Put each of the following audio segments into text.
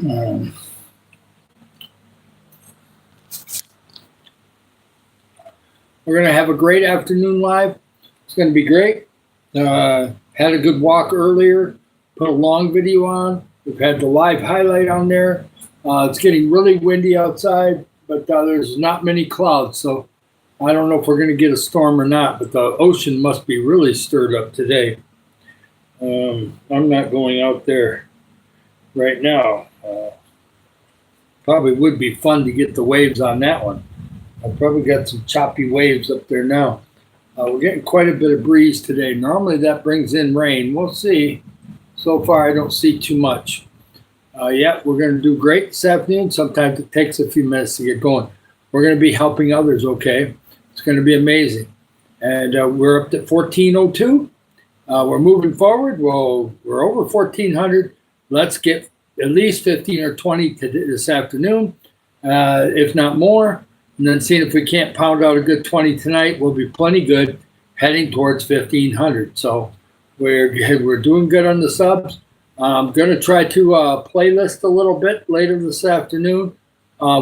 Um, we're going to have a great afternoon live. It's going to be great. Had a good walk earlier, put a long video on. We've had the live highlight on there. It's getting really windy outside, but there's not many clouds, so I don't know if we're going to get a storm or not, but the ocean must be really stirred up today. I'm not going out there right now. Probably would be fun to get the waves on that one. I've probably got some choppy waves up there now. We're getting quite a bit of breeze today. Normally that brings in rain. We'll see. So far, I don't see too much. Yeah, we're going to do great this afternoon. Sometimes it takes a few minutes to get going. We're going to be helping others, okay? It's going to be amazing. And we're up to 1402. We're moving forward. Well, we're over 1400. Let's get at least 15 or 20 this afternoon, if not more. And then seeing if we can't pound out a good 20 tonight, we'll be plenty good heading towards 1500. So we're doing good on the subs. I'm going to try to playlist a little bit later this afternoon.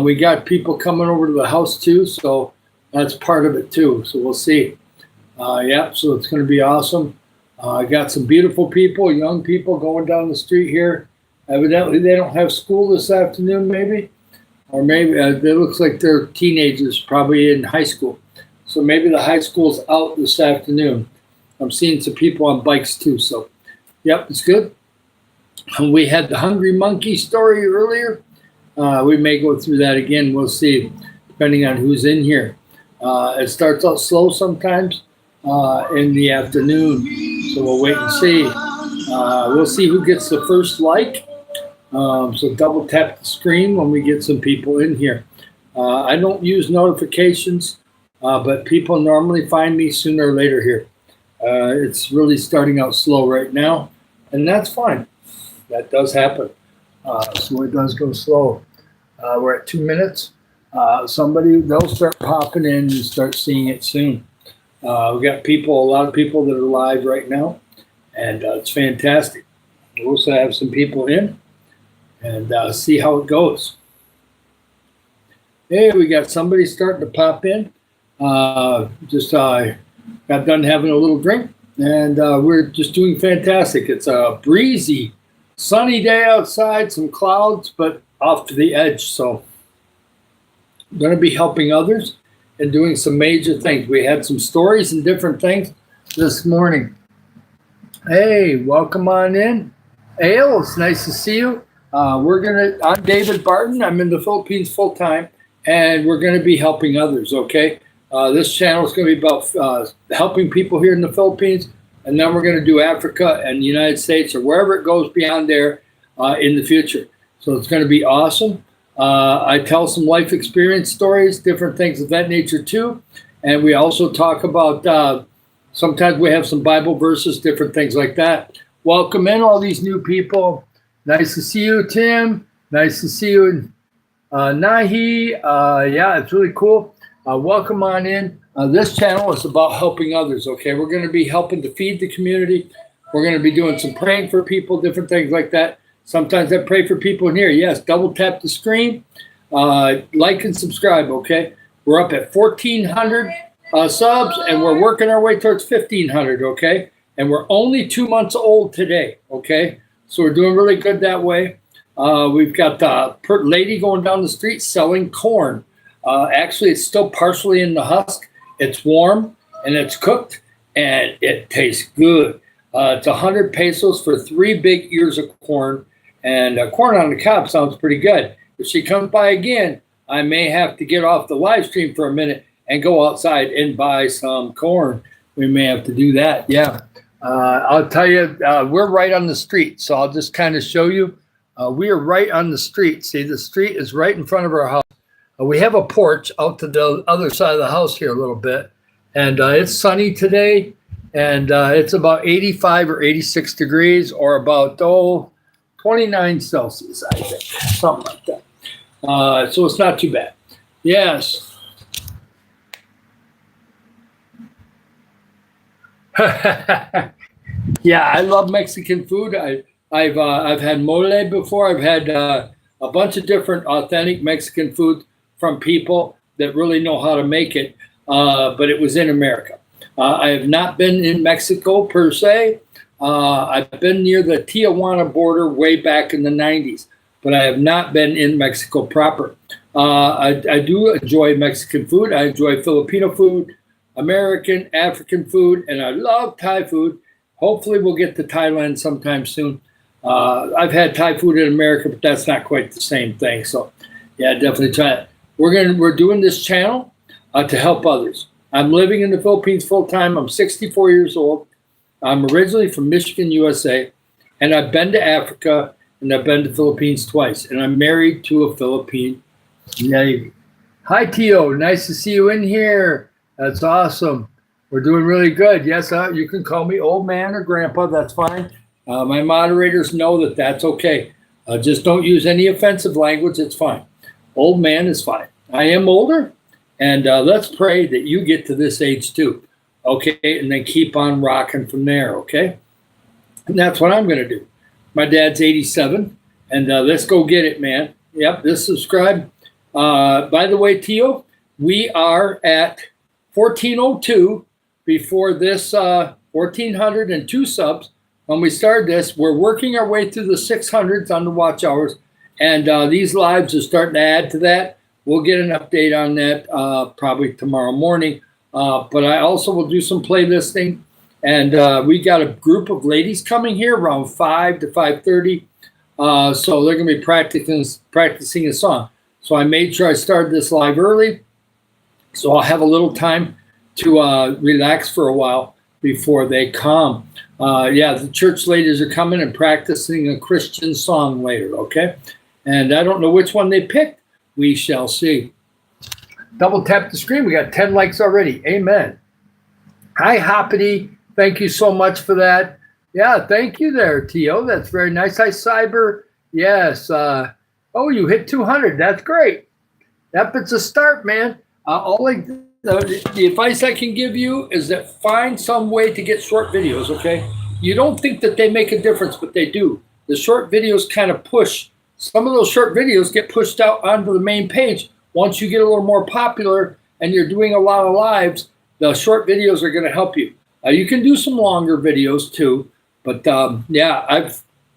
We got people coming over to the house too, so that's part of it too. So we'll see. Yeah, so it's going to be awesome. I got some beautiful people, young people going down the street here. Evidently, they don't have school this afternoon, maybe. Or maybe it looks like they're teenagers, probably in high school. So maybe the high school's out this afternoon. I'm seeing some people on bikes too. So, yep, it's good. We had the Hungry Monkey story earlier. We may go through that again. We'll see, depending on who's in here. It starts out slow sometimes in the afternoon. So we'll wait and see. We'll see who gets the first like. So double tap the screen when we get some people in here. I don't use notifications, but people normally find me sooner or later here. It's really starting out slow right now, and that's fine. That does happen. So it does go slow. We're at 2 minutes. They'll start popping in and start seeing it soon. We got a lot of people that are live right now, and it's fantastic. We also have some people in. And see how it goes. Hey, we got somebody starting to pop in. Just got done having a little drink, and we're just doing fantastic. It's a breezy, sunny day outside, some clouds, but off to the edge. So I'm going to be helping others and doing some major things. We had some stories and different things this morning. Hey, welcome on in. Ale, it's nice to see you. I'm David Barton. I'm in the Philippines full time, and we're going to be helping others, okay? This channel is going to be about helping people here in the Philippines, and then we're going to do Africa and the United States or wherever it goes beyond there in the future. So it's going to be awesome. I tell some life experience stories, different things of that nature too. And we also talk about, sometimes we have some Bible verses, different things like that. Welcome in all these new people. Nice to see you, Tim. Nice to see you, Nahi. Yeah, it's really cool. Welcome on in. This channel is about helping others, okay? We're going to be helping to feed the community. We're going to be doing some praying for people, different things like that. Sometimes I pray for people in here. Yes, double tap the screen. Like and subscribe, okay? We're up at 1,400 subs, and we're working our way towards 1,500, okay? And we're only 2 months old today, okay? So we're doing really good that way. We've got the lady going down the street selling corn. Actually, it's still partially in the husk. It's warm and it's cooked and it tastes good. It's 100 pesos for 3 big ears of corn. And corn on the cob sounds pretty good. If she comes by again, I may have to get off the live stream for a minute and go outside and buy some corn. We may have to do that, yeah. I'll tell you, we're right on the street, so I'll just kind of show you. We are right on the street. See, the street is right in front of our house. We have a porch out to the other side of the house here a little bit, and it's sunny today, and it's about 85 or 86 degrees, or about 29 Celsius, I think, something like that. So it's not too bad. Yes. Yeah, I love Mexican food. I've had mole before. I've had a bunch of different authentic Mexican food from people that really know how to make it, but it was in America. I have not been in Mexico per se. I've been near the Tijuana border way back in the 90s, but I have not been in Mexico proper. I do enjoy Mexican food. I enjoy Filipino food, American, African food, and I love Thai food. Hopefully we'll get to Thailand sometime soon. I've had Thai food in America, but that's not quite the same thing. So yeah, definitely try it. We're doing this channel to help others. I'm living in the Philippines full time. I'm 64 years old. I'm originally from Michigan, USA, and I've been to Africa and I've been to the Philippines twice. And I'm married to a Philippine Navy. Hi, Tio. Nice to see you in here. That's awesome. We're doing really good. Yes, you can call me old man or grandpa. That's fine. My moderators know that that's okay. Just don't use any offensive language. It's fine. Old man is fine. I am older, and let's pray that you get to this age too. Okay, and then keep on rocking from there. Okay, and that's what I'm going to do. My dad's 87, and let's go get it, man. Yep, just subscribe. By the way, Tio, we are at 1402 before this 1402 subs. When we started this, we're working our way through the 600s on the watch hours, and these lives are starting to add to that. We'll get an update on that probably tomorrow morning. But I also will do some playlisting, and we got a group of ladies coming here around 5 to 5:30. So they're going to be practicing a song. So I made sure I started this live early, so I'll have a little time to relax for a while before they come. Yeah, the church ladies are coming and practicing a Christian song later, okay? And I don't know which one they picked. We shall see. Double tap the screen. We got 10 likes already. Amen. Hi, Hoppity. Thank you so much for that. Yeah, thank you there, Tio. That's very nice. Hi, Cyber. Yes. Oh, you hit 200. That's great. That's a start, man. The advice I can give you is that find some way to get short videos, okay? You don't think that they make a difference, but they do. The short videos kind of push. Some of those short videos get pushed out onto the main page. Once you get a little more popular and you're doing a lot of lives, the short videos are going to help you. You can do some longer videos too, but yeah,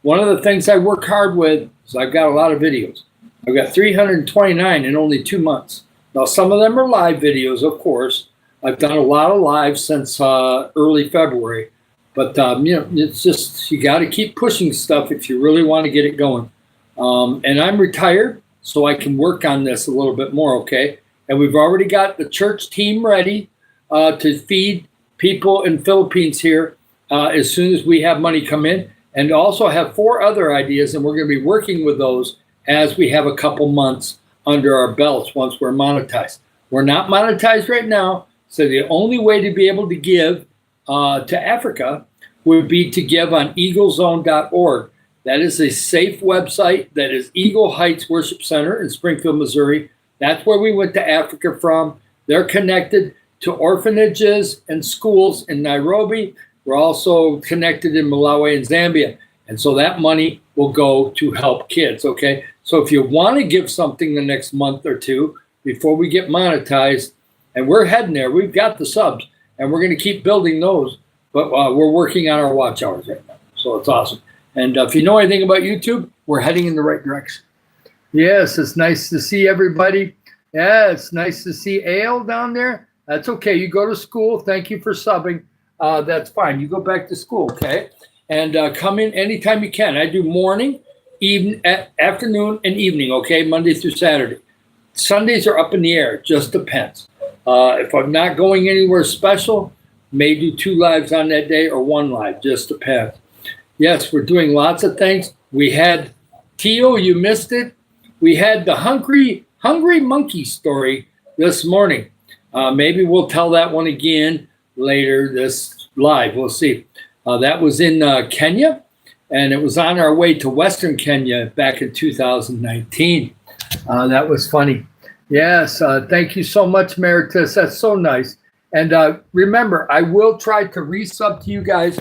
one of the things I work hard with is I've got a lot of videos. I've got 329 in only 2 months. Now, some of them are live videos, of course. I've done a lot of lives since early February, but it's just, you got to keep pushing stuff if you really want to get it going. And I'm retired, so I can work on this a little bit more, okay? And we've already got the church team ready to feed people in Philippines here as soon as we have money come in, and also have 4 other ideas, and we're going to be working with those as we have a couple months under our belts once we're monetized. We're not monetized right now, so the only way to be able to give to Africa would be to give on eaglezone.org. That is a safe website. That is Eagle Heights Worship Center in Springfield, Missouri. That's where we went to Africa from. They're connected to orphanages and schools in Nairobi. We're also connected in Malawi and Zambia. And so that money will go to help kids, okay? So if you want to give something the next month or two before we get monetized, and we're heading there, we've got the subs, and we're going to keep building those, but we're working on our watch hours right now. So it's awesome. And if you know anything about YouTube, we're heading in the right direction. Yes, it's nice to see everybody. Yeah, it's nice to see Ale down there. That's okay. You go to school. Thank you for subbing. That's fine. You go back to school, okay? And come in anytime you can. I do morning, afternoon, and evening, okay? Monday through Saturday. Sundays are up in the air. Just depends. If I'm not going anywhere special, may do 2 lives on that day or 1 live. Just depends. Yes, we're doing lots of things. We had Tio, you missed it. We had the hungry monkey story this morning. Maybe we'll tell that one again later this live. We'll see. That was in Kenya, and it was on our way to Western Kenya back in 2019. That was funny. Yes, thank you so much, Meritus. That's so nice. And remember, I will try to resub to you guys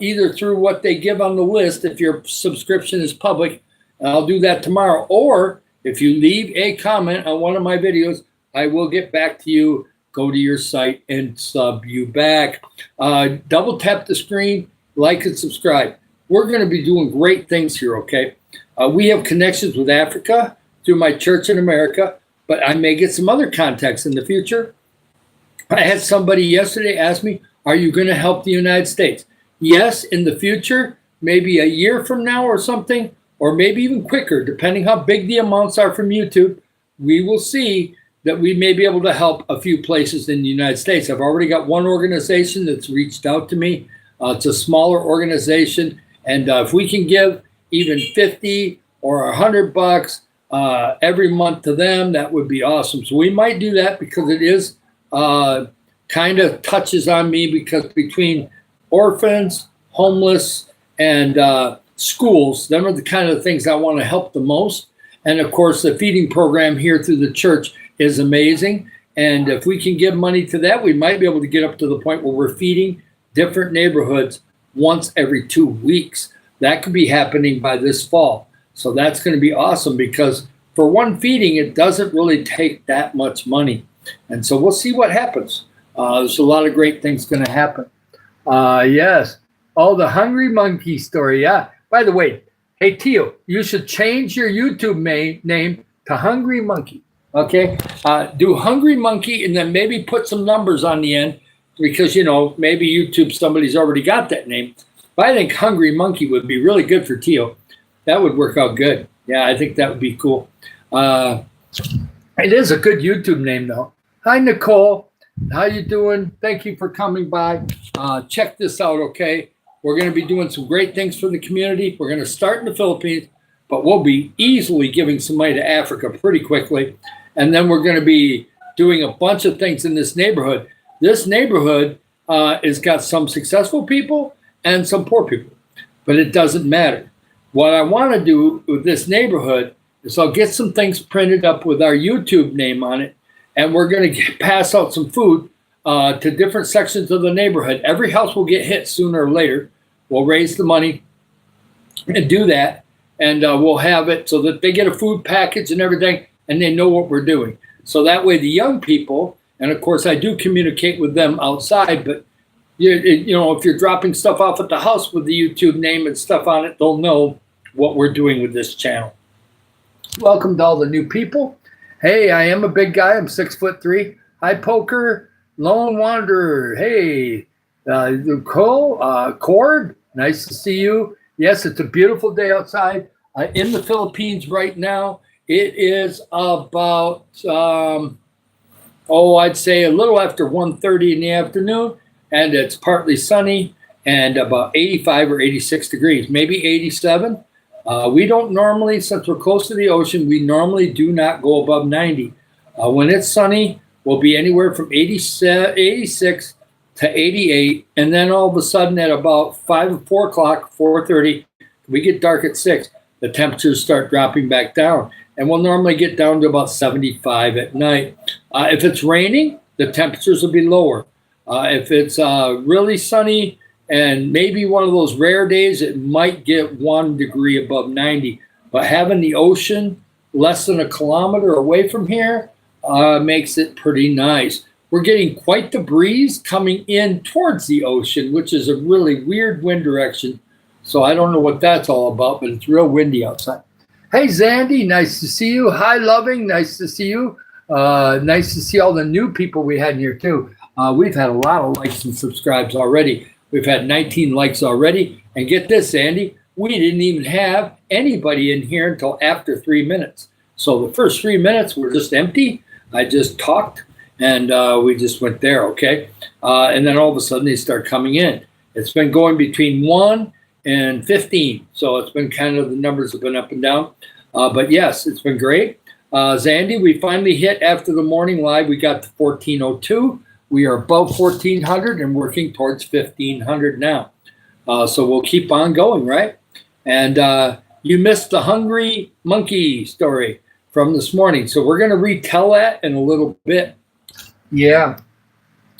either through what they give on the list if your subscription is public, I'll do that tomorrow. Or if you leave a comment on one of my videos, I will get back to you, go to your site, and sub you back. Double tap the screen, like and subscribe. We're going to be doing great things here, okay? We have connections with Africa through my church in America, but I may get some other contacts in the future. I had somebody yesterday ask me, are you going to help the United States? Yes, in the future, maybe a year from now or something, or maybe even quicker, depending how big the amounts are from YouTube, we will see that we may be able to help a few places in the United States. I've already got one organization that's reached out to me. It's a smaller organization, and if we can give even 50 or $100 every month to them, that would be awesome. So we might do that because it is kind of touches on me, because between orphans, homeless, and schools, them are the kind of things I want to help the most. And of course, the feeding program here through the church is amazing. And if we can give money to that, we might be able to get up to the point where we're feeding different neighborhoods once every 2 weeks. That could be happening by this fall. So that's going to be awesome, because for one feeding, it doesn't really take that much money. And so we'll see what happens. There's a lot of great things going to happen. Yes. Oh, the Hungry Monkey story. Yeah. By the way, hey, Tio, you should change your YouTube name to Hungry Monkey. Okay. Do Hungry Monkey and then maybe put some numbers on the end, because, you know, maybe YouTube, somebody's already got that name. But I think Hungry Monkey would be really good for Tio. That would work out good. Yeah, I think that would be cool. It is a good YouTube name, though. Hi, Nicole. How you doing? Thank you for coming by. Check this out, okay? We're going to be doing some great things for the community. We're going to start in the Philippines, but we'll be easily giving some money to Africa pretty quickly. And then we're going to be doing a bunch of things in this neighborhood. This neighborhood has got some successful people and some poor people, but it doesn't matter. What I want to do with this neighborhood is I'll get some things printed up with our YouTube name on it, and we're going to pass out some food to different sections of the neighborhood. Every house will get hit sooner or later. We'll raise the money and do that, and we'll have it so that they get a food package and everything, and they know what we're doing. So that way the young people, and of course I do communicate with them outside, but you know, if you're dropping stuff off at the house with the YouTube name and stuff on it, they'll know what we're doing with this channel. Welcome to all the new people. Hey, I am a big guy. I'm 6'3". Hi, Poker, Lone Wanderer. Hey, Nicole, Cord, nice to see you. Yes, it's a beautiful day outside in the Philippines right now. It is about, I'd say a little after 1:30 in the afternoon, and it's partly sunny and about 85 or 86 degrees, maybe 87. We don't normally, since we're close to the ocean, we normally do not go above 90. When it's sunny, we'll be anywhere from 86 to 88. And then all of a sudden at about 4 o'clock, 4:30, we get dark at 6. The temperatures start dropping back down. And we'll normally get down to about 75 at night. If it's raining, the temperatures will be lower. If it's really sunny, and maybe one of those rare days, it might get 1 degree above 90. But having the ocean less than a kilometer away from here makes it pretty nice. We're getting quite the breeze coming in towards the ocean, which is a really weird wind direction. So I don't know what that's all about, but it's real windy outside. Hey, Zandy, nice to see you. Hi, Loving, nice to see you. Nice to see all the new people we had in here, too. We've had a lot of likes and subscribes already. We've had 19 likes already. And get this, Andy, we didn't even have anybody in here until after 3 minutes. So the first 3 minutes were just empty. I just talked, and we just went there, okay? And then all of a sudden they start coming in. It's been going between 1 and 15. So it's been kind of, the numbers have been up and down. But yes, it's been great. Zandy, we finally hit, after the morning live, we got to 1402. We are above 1,400 and working towards 1,500 now. So we'll keep on going, right? And you missed the Hungry Monkey story from this morning. So we're going to retell that in a little bit. Yeah.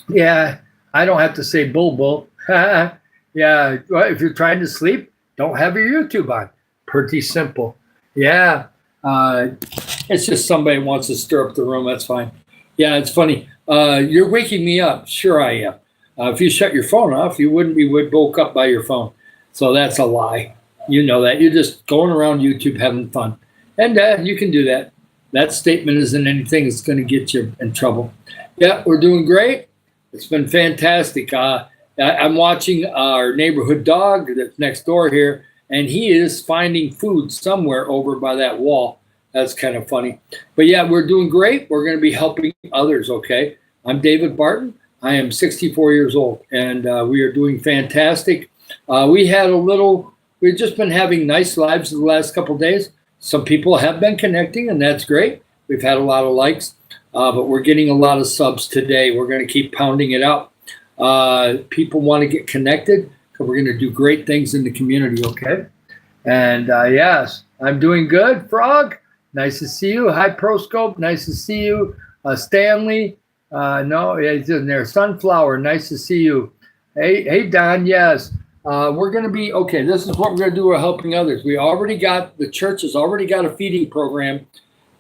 Yeah. I don't have to say bull. Yeah. If you're trying to sleep, don't have your YouTube on. Pretty simple. Yeah. It's just somebody wants to stir up the room. That's fine. Yeah, it's funny. You're waking me up. Sure, I am. If you shut your phone off, you wouldn't be woke up by your phone. So that's a lie. You know that. You're just going around YouTube having fun. And you can do that. That statement isn't anything that's going to get you in trouble. Yeah, we're doing great. It's been fantastic. I'm watching our neighborhood dog that's next door here, and he is finding food somewhere over by that wall. That's kind of funny. But yeah, we're doing great. We're going to be helping others, okay? I'm David Barton. I am 64 years old, and we are doing fantastic. We've just been having nice lives the last couple of days. Some people have been connecting, and that's great. We've had a lot of likes, but we're getting a lot of subs today. We're going to keep pounding it out. People want to get connected because we're going to do great things in the community, okay? And yes, I'm doing good. Frog, nice to see you. Hi, Proscope, nice to see you. Stanley, no, he's in there. Sunflower, nice to see you. Hey, Don, yes. We're going to be, okay, this is what we're going to do. We're helping others. The church has already got a feeding program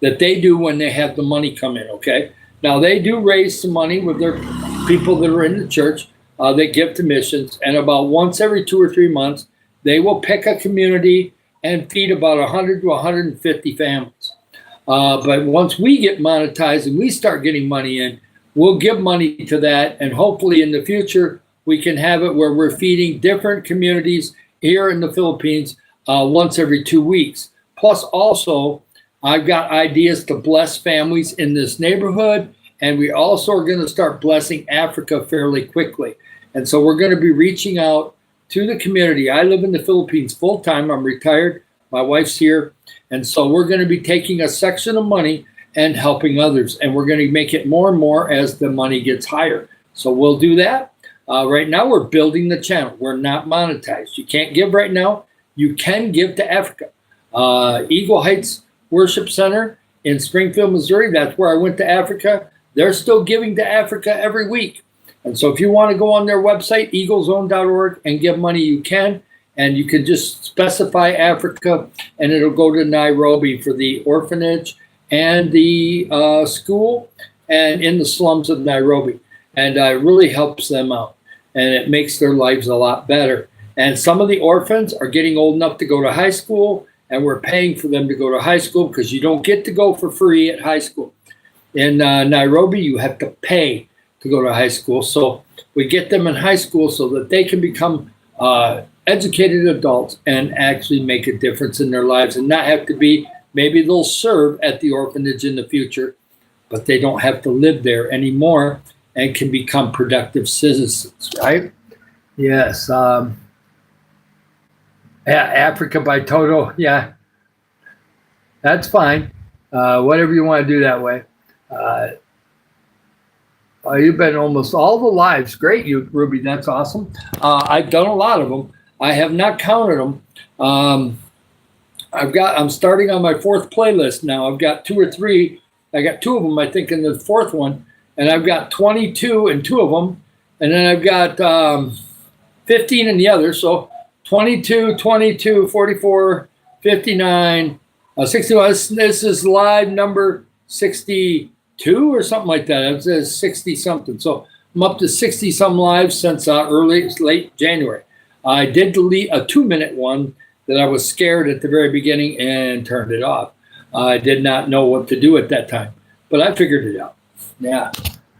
that they do when they have the money come in, okay? Now, they do raise some money with their people that are in the church. They give to missions, and about once every 2 or 3 months, they will pick a community and feed about 100 to 150 families. But once we get monetized and we start getting money in, we'll give money to that, and hopefully in the future, we can have it where we're feeding different communities here in the Philippines once every 2 weeks. Plus, also, I've got ideas to bless families in this neighborhood, and we also are going to start blessing Africa fairly quickly. And so we're going to be reaching out to the community. I live in the Philippines full time. I'm retired. My wife's here. And so we're going to be taking a section of money and helping others. And we're going to make it more and more as the money gets higher. So we'll do that. Right now, we're building the channel. We're not monetized. You can't give right now. You can give to Africa. Eagle Heights Worship Center in Springfield, Missouri. That's where I went to Africa. They're still giving to Africa every week. And so if you want to go on their website, eaglezone.org, and give money, you can. And you can just specify Africa, and it'll go to Nairobi for the orphanage and the school and in the slums of Nairobi. And it really helps them out. And it makes their lives a lot better. And some of the orphans are getting old enough to go to high school, and we're paying for them to go to high school because you don't get to go for free at high school. In Nairobi, you have to pay to go to high school. So we get them in high school so that they can become educated adults and actually make a difference in their lives and not have to be, maybe they'll serve at the orphanage in the future, but they don't have to live there anymore and can become productive citizens, right? Yes. Africa by Toto, yeah. That's fine. Whatever you want to do that way. You've been almost all the lives. Great, you Ruby. That's awesome. I've done a lot of them. I have not counted them. I'm starting on my 4th playlist now. I've got 2 or 3. I got 2 of them, I think, in the 4th one, and I've got 22 in 2 of them, and then I've got 15 in the other. So 22, 44, 59, 61. This is live number 62 or something like that. It says 60 something. So I'm up to 60 some lives since late January. I did delete a 2-minute one that I was scared at the very beginning and turned it off. I did not know what to do at that time, but I figured it out. Yeah,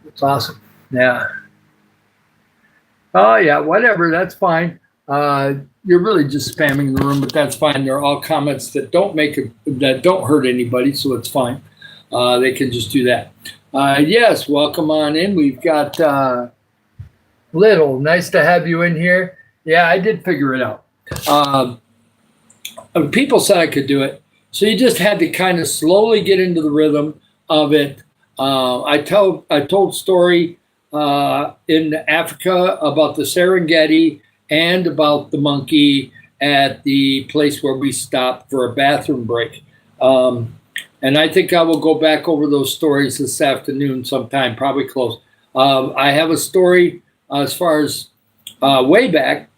it's awesome. Yeah. Oh yeah, whatever. That's fine. You're really just spamming the room, but that's fine. They're all comments that don't hurt anybody, so it's fine. They can just do that. Yes, welcome on in. We've got Little. Nice to have you in here. Yeah, I did figure it out. People said I could do it, so you just had to kind of slowly get into the rhythm of it. I told story in Africa about the Serengeti and about the monkey at the place where we stopped for a bathroom break. And I think I will go back over those stories this afternoon sometime, probably close. I have a story as far as way back.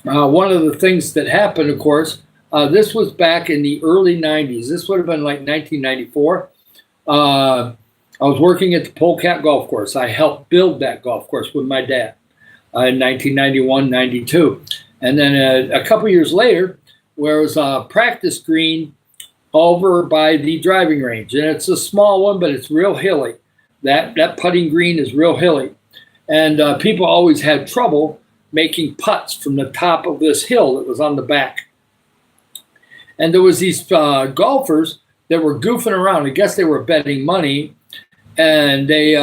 One of the things that happened, of course, This was back in the early 90s. This would have been like 1994. I was working at the Polecat Golf Course. I helped build that golf course with my dad in 1991, 92. And then a couple years later, there was a practice green over by the driving range. And it's a small one, but it's real hilly. That putting green is real hilly. And people always had trouble making putts from the top of this hill that was on the back. And there was these golfers that were goofing around. I guess they were betting money, and they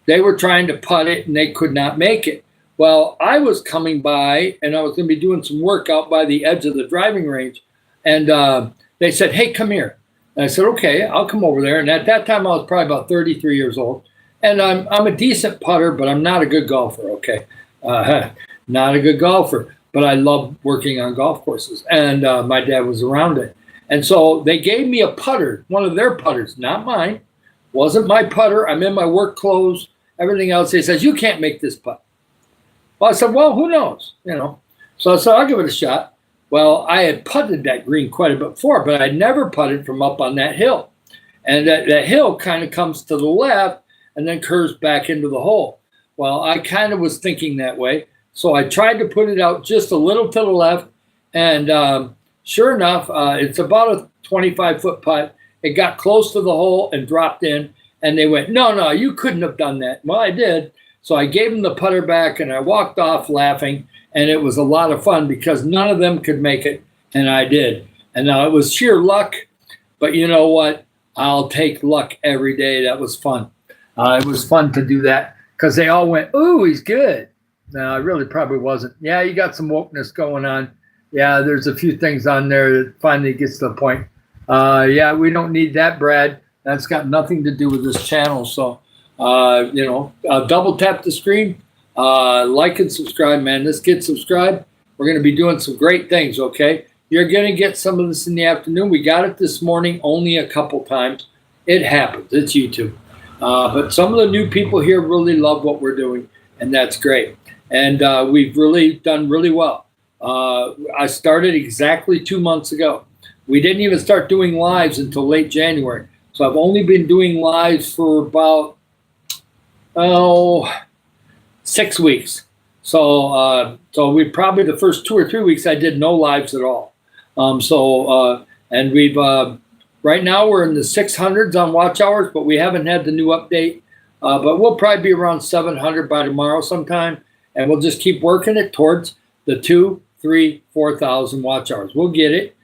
were trying to putt it, and they could not make it. Well, I was coming by, and I was going to be doing some work out by the edge of the driving range, and they said, "Hey, come here." And I said, "Okay, I'll come over there." And at that time, I was probably about 33 years old, and I'm a decent putter, but I'm not a good golfer. Okay, not a good golfer, but I love working on golf courses, and my dad was around it. And so they gave me a putter, one of their putters, not mine. Wasn't my putter. I'm in my work clothes, everything else. He says, "You can't make this putt." Well, I said, "Well, who knows?" So I said, "I'll give it a shot." Well, I had putted that green quite a bit before, but I never putted from up on that hill. And that hill kind of comes to the left and then curves back into the hole. Well, I kind of was thinking that way. So I tried to put it out just a little to the left. And sure enough, it's about a 25-foot putt. It got close to the hole and dropped in. And they went, no, you couldn't have done that. Well, I did. So I gave them the putter back, and I walked off laughing. And it was a lot of fun because none of them could make it, and I did. And now it was sheer luck. But you know what? I'll take luck every day. That was fun. It was fun to do that because they all went, "Ooh, he's good." No, I really probably wasn't. Yeah, you got some wokeness going on. Yeah, there's a few things on there that finally gets to the point. Yeah, we don't need that, Brad. That's got nothing to do with this channel. So, double tap the screen, like and subscribe, man. Let's get subscribed. We're going to be doing some great things, okay? You're going to get some of this in the afternoon. We got it this morning only a couple times. It happens. It's YouTube. But some of the new people here really love what we're doing, and that's great. And we've really done really well. I started exactly 2 months ago. We didn't even start doing lives until late January. So I've only been doing lives for about, 6 weeks. So we probably the first 2 or 3 weeks I did no lives at all. And we've right now we're in the 600s on watch hours, but we haven't had the new update. But we'll probably be around 700 by tomorrow sometime, and we'll just keep working it towards the 2,000, 3,000, 4,000 watch hours. We'll get it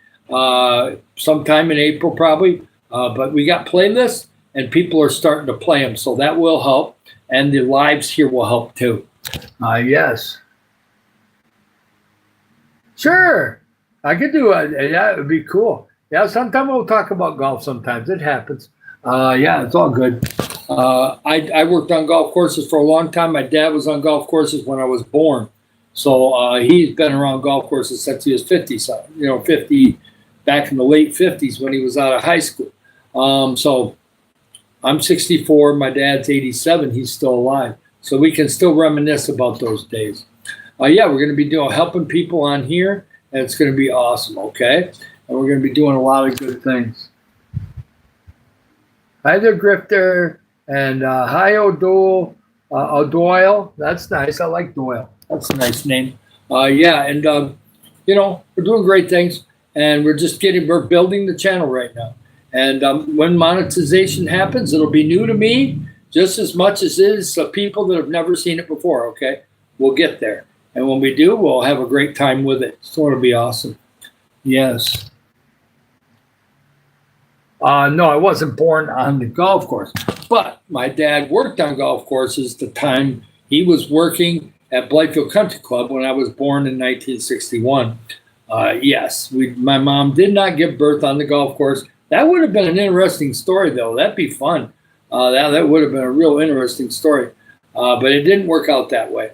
sometime in April probably. But we got playlists, and people are starting to play them, so that will help. And the lives here will help too. Yes. Sure. I could do it. Yeah, it would be cool. Yeah, sometimes we'll talk about golf sometimes. It happens. Yeah, it's all good. I worked on golf courses for a long time. My dad was on golf courses when I was born. So he's been around golf courses since he was 50, 50, back in the late 50s when he was out of high school. So I'm 64. My dad's 87. He's still alive. So we can still reminisce about those days. Yeah, we're going to be helping people on here, and it's going to be awesome, okay? And we're going to be doing a lot of good things. Hi there, Grifter. And hi, O'Doyle. That's nice. I like Doyle. That's a nice name. Yeah, and, we're doing great things. And we're building the channel right now. And when monetization happens, it'll be new to me just as much as it is to people that have never seen it before, okay? We'll get there. And when we do, we'll have a great time with it. So it'll be awesome. Yes. No, I wasn't born on the golf course. But my dad worked on golf courses the time he was working at Blythefield Country Club when I was born in 1961. Yes, my mom did not give birth on the golf course. That would have been an interesting story, though. That'd be fun. That would have been a real interesting story. But it didn't work out that way.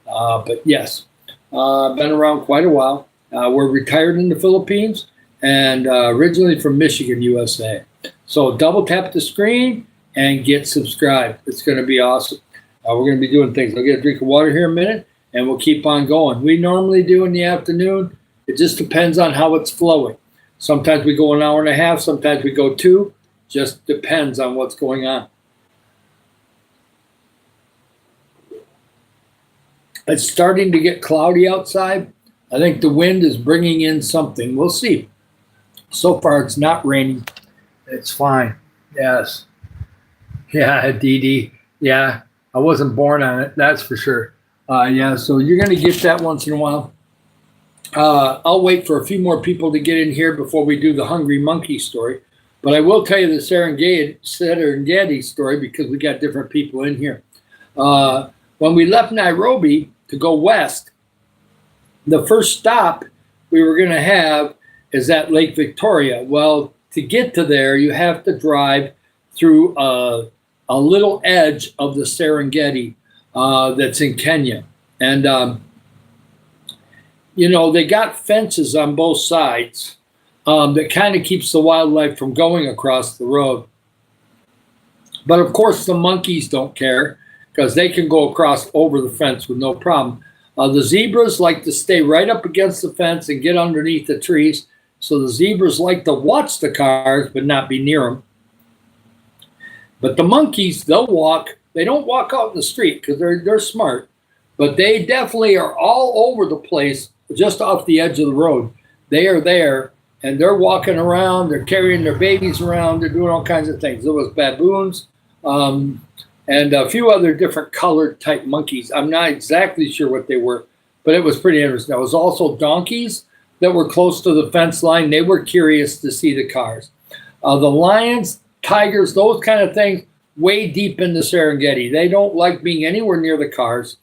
But yes, been around quite a while. We're retired in the Philippines and originally from Michigan, USA. So double tap the screen and get subscribed. It's going to be awesome. We're going to be doing things. I'll get a drink of water here in a minute, and we'll keep on going. We normally do in the afternoon It just depends on how it's flowing. Sometimes we go an hour and a half, sometimes we go 2. Just depends on what's going on. It's starting to get cloudy outside. I think the wind is bringing in something. We'll see. So far, it's not raining. It's fine. Yes. Yeah, Dee Dee. Yeah, I wasn't born on it. That's for sure. Yeah, so you're going to get that once in a while. I'll wait for a few more people to get in here before we do the Hungry Monkey story. But I will tell you the Serengeti story because we got different people in here. When we left Nairobi to go west, the first stop we were going to have is at Lake Victoria. Well, to get to there, you have to drive through a little edge of the Serengeti that's in Kenya. And, you know, they got fences on both sides that kind of keeps the wildlife from going across the road. But, of course, the monkeys don't care because they can go across over the fence with no problem. The zebras like to stay right up against the fence and get underneath the trees. So the zebras like to watch the cars but not be near them. But the monkeys, they'll walk. They don't walk out in the street because they're smart. But they definitely are all over the place just off the edge of the road. They are there, and they're walking around. They're carrying their babies around. They're doing all kinds of things. There was baboons and a few other different colored type monkeys. I'm not exactly sure what they were, but it was pretty interesting. There was also donkeys that were close to the fence line. They were curious to see the cars. The lions, tigers, those kind of things, way deep in the Serengeti. They don't like being anywhere near the cars.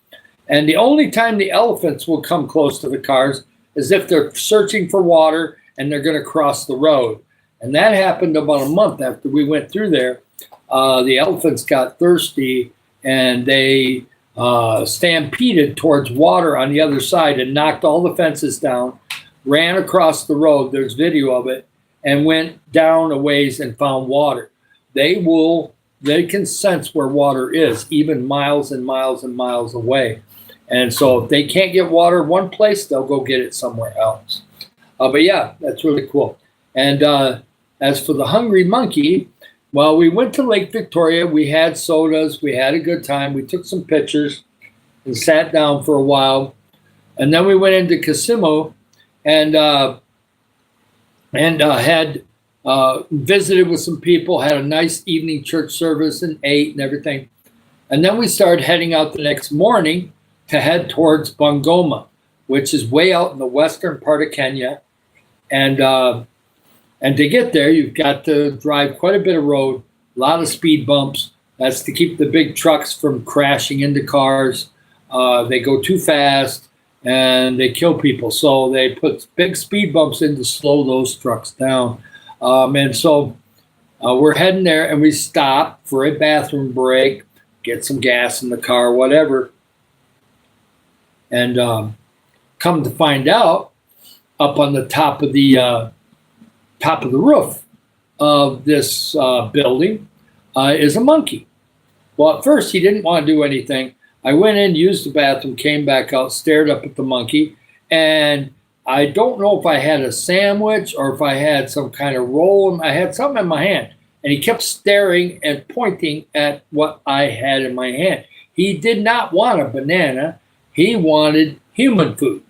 And the only time the elephants will come close to the cars is if they're searching for water and they're going to cross the road. And that happened about a month after we went through there. The elephants got thirsty and they stampeded towards water on the other side and knocked all the fences down, ran across the road, there's video of it, and went down a ways and found water. They can sense where water is, even miles and miles and miles away. And so if they can't get water one place, they'll go get it somewhere else. But yeah, that's really cool. And as for the Hungry Monkey, well, we went to Lake Victoria. We had sodas. We had a good time. We took some pictures and sat down for a while. And then we went into Kisumu and had visited with some people, had a nice evening church service and ate and everything. And then we started heading out the next morning to head towards Bungoma, which is way out in the western part of Kenya. And to get there, you've got to drive quite a bit of road, a lot of speed bumps. That's to keep the big trucks from crashing into cars. They go too fast and they kill people. So they put big speed bumps in to slow those trucks down. And so we're heading there and we stop for a bathroom break, get some gas in the car, whatever. And come to find out, up on the top of the roof of this building is a monkey. Well, at first he didn't want to do anything. I went in, used the bathroom, came back out, stared up at the monkey, and I don't know if I had a sandwich or if I had some kind of roll. I had something in my hand, and he kept staring and pointing at what I had in my hand. He did not want a banana. He wanted human food.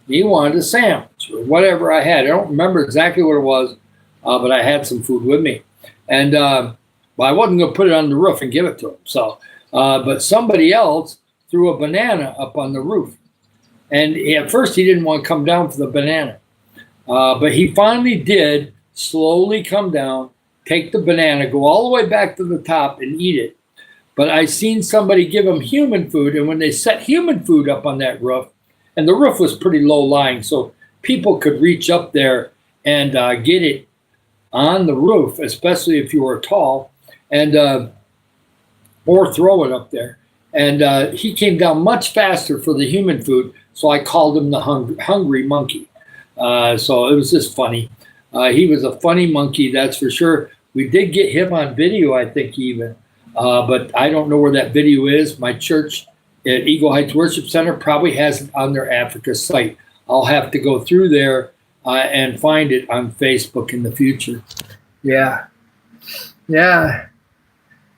He wanted a sandwich or whatever I had. I don't remember exactly what it was, but I had some food with me. And well, I wasn't going to put it on the roof and give it to him. So, but somebody else threw a banana up on the roof. And at first he didn't want to come down for the banana. But he finally did slowly come down, take the banana, go all the way back to the top and eat it. But I seen somebody give him human food. And when they set human food up on that roof, and the roof was pretty low lying, so people could reach up there and get it on the roof, especially if you were tall, and or throw it up there. And he came down much faster for the human food, so I called him the hungry monkey. So it was just funny. He was a funny monkey, that's for sure. We did get him on video, I think, even. But I don't know where that video is. My church at Eagle Heights Worship Center probably has it on their Africa site. I'll have to go through there and find it on Facebook in the future. Yeah. Yeah.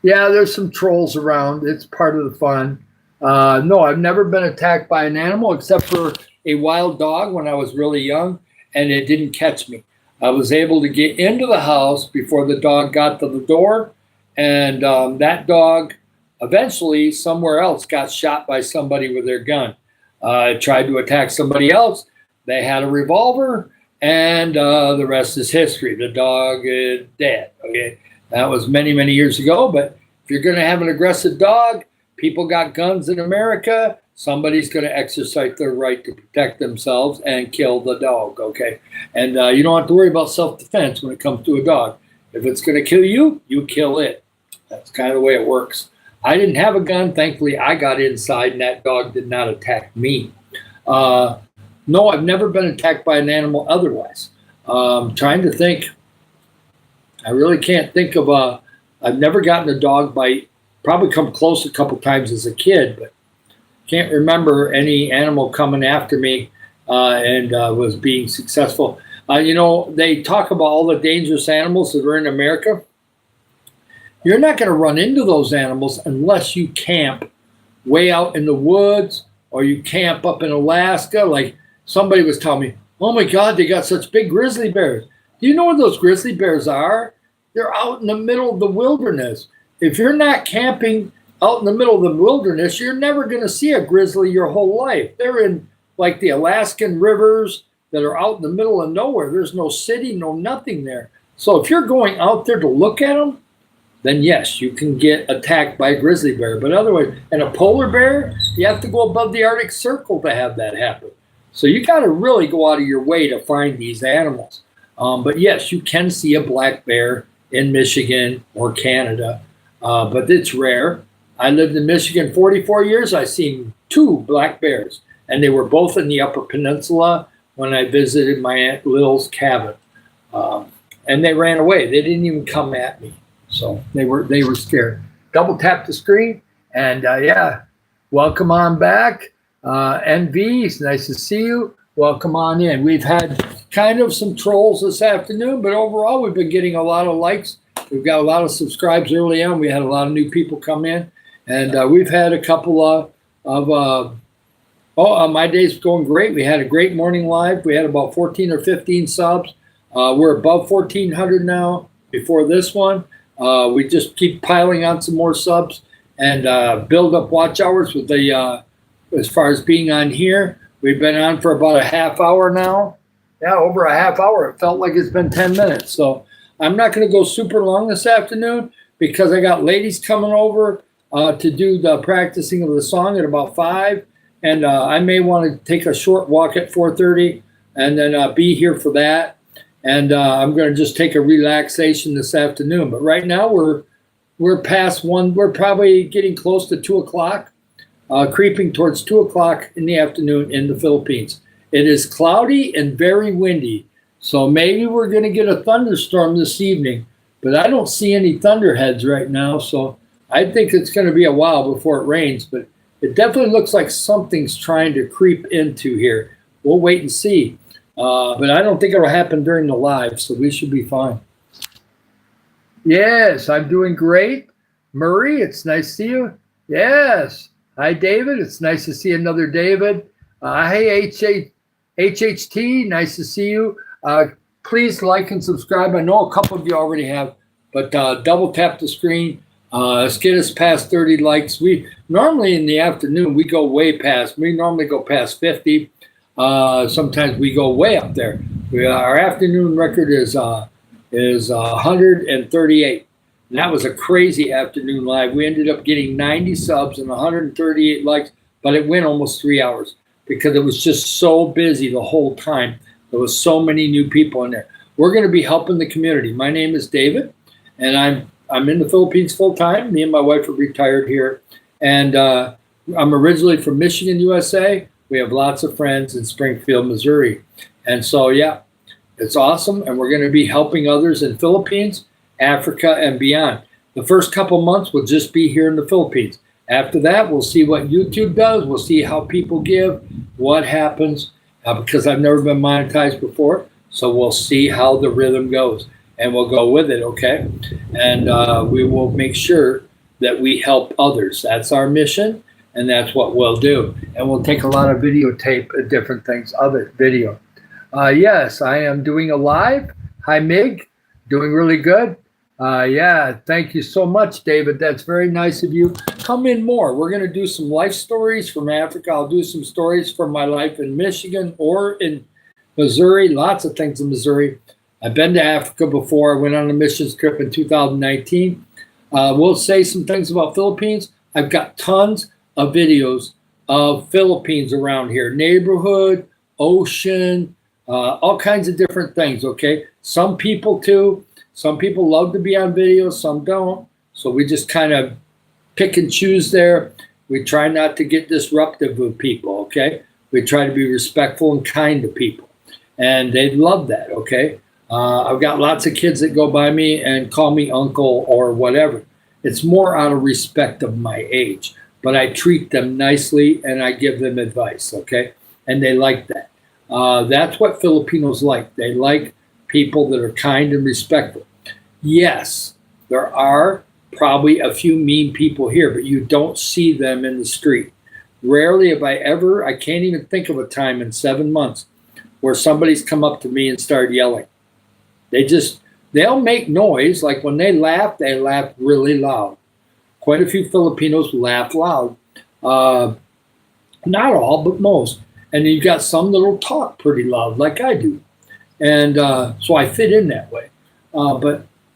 Yeah, there's some trolls around. It's part of the fun. No, I've never been attacked by an animal except for a wild dog when I was really young, and it didn't catch me. I was able to get into the house before the dog got to the door, and that dog eventually somewhere else got shot by somebody with their gun. Tried to attack somebody else. They had a revolver, and the rest is history. The dog is dead. Okay, that was many, many years ago. But if you're going to have an aggressive dog, people got guns in America. Somebody's going to exercise their right to protect themselves and kill the dog. Okay, and you don't have to worry about self-defense when it comes to a dog. If it's going to kill you, you kill it. That's kind of the way it works. I didn't have a gun. Thankfully, I got inside, and that dog did not attack me. No, I've never been attacked by an animal otherwise. Trying to think. I really can't think of I've never gotten a dog bite. Probably come close a couple times as a kid, but can't remember any animal coming after me and was being successful. They talk about all the dangerous animals that are in America. You're not going to run into those animals unless you camp way out in the woods or you camp up in Alaska. Like somebody was telling me, oh my God, they got such big grizzly bears. Do you know where those grizzly bears are? They're out in the middle of the wilderness. If you're not camping out in the middle of the wilderness, you're never going to see a grizzly your whole life. They're in like the Alaskan rivers that are out in the middle of nowhere. There's no city, no nothing there. So if you're going out there to look at them, then yes, you can get attacked by a grizzly bear. But otherwise, and a polar bear, you have to go above the Arctic Circle to have that happen. So you got to really go out of your way to find these animals. But yes, you can see a black bear in Michigan or Canada, but it's rare. I lived in Michigan 44 years. I seen 2 black bears, and they were both in the Upper Peninsula when I visited my Aunt Lil's cabin. And they ran away. They didn't even come at me. So they were scared. Double tap the screen, and yeah, welcome on back. NV, it's nice to see you. Welcome on in. We've had kind of some trolls this afternoon, but overall we've been getting a lot of likes. We've got a lot of subscribes early on. We had a lot of new people come in, and we've had a couple my day's going great. We had a great morning live. We had about 14 or 15 subs. We're above 1,400 now before this one. We just keep piling on some more subs and build up watch hours with the as far as being on here. We've been on for about a half hour now. Yeah, over a half hour. It felt like it's been 10 minutes. So I'm not going to go super long this afternoon because I got ladies coming over to do the practicing of the song at about 5. And I may want to take a short walk at 4:30 and then be here for that. And I'm going to just take a relaxation this afternoon. But right now we're past 1. We're probably getting close to 2 o'clock, creeping towards 2 o'clock in the afternoon in the Philippines. It is cloudy and very windy. So maybe we're going to get a thunderstorm this evening. But I don't see any thunderheads right now. So I think it's going to be a while before it rains. But it definitely looks like something's trying to creep into here. We'll wait and see. But I don't think it'll happen during the live, so we should be fine. Yes, I'm doing great. Murray, it's nice to see you. Yes. Hi, David. It's nice to see another David. Hey, HHT, nice to see you. Please like and subscribe. I know a couple of you already have, but double tap the screen. Let's get us past 30 likes. We normally in the afternoon, we go way past. We normally go past 50. Sometimes we go way up there. Our afternoon record is 138. And that was a crazy afternoon live. We ended up getting 90 subs and 138 likes, but it went almost 3 hours because it was just so busy the whole time. There was so many new people in there. We're going to be helping the community. My name is David, and I'm in the Philippines full time. Me and my wife are retired here, and I'm originally from Michigan, USA. We have lots of friends in Springfield, Missouri. And so, yeah, it's awesome. And we're going to be helping others in Philippines, Africa, and beyond. The first couple months will just be here in the Philippines. After that, we'll see what YouTube does. We'll see how people give, what happens. because I've never been monetized before. So we'll see how the rhythm goes, and we'll go with it, okay? And we will make sure that we help others. That's our mission, and that's what we'll do. And we'll take a lot of videotape and different things of it, video. Yes, I am doing a live. Hi, Mig. Doing really good. Yeah, thank you so much, David. That's very nice of you. Come in more. We're going to do some life stories from Africa. I'll do some stories from my life in Michigan or in Missouri. Lots of things in Missouri. I've been to Africa before. I went on a missions trip in 2019. We'll say some things about Philippines. I've got tons of videos of Philippines around here. Neighborhood, ocean, all kinds of different things, okay? Some people too. Some people love to be on video, some don't. So we just kind of pick and choose there. We try not to get disruptive with people, okay? We try to be respectful and kind to people. And they love that, okay? I've got lots of kids that go by me and call me uncle or whatever. It's more out of respect of my age. But I treat them nicely and I give them advice, okay? And they like that. That's what Filipinos like. They like people that are kind and respectful. Yes, there are probably a few mean people here, but you don't see them in the street. Rarely have I can't even think of a time in 7 months where somebody's come up to me and started yelling. They'll make noise. Like when they laugh really loud. Quite a few Filipinos laugh loud. Not all, but most. And you've got some that'll talk pretty loud, like I do. And so I fit in that way.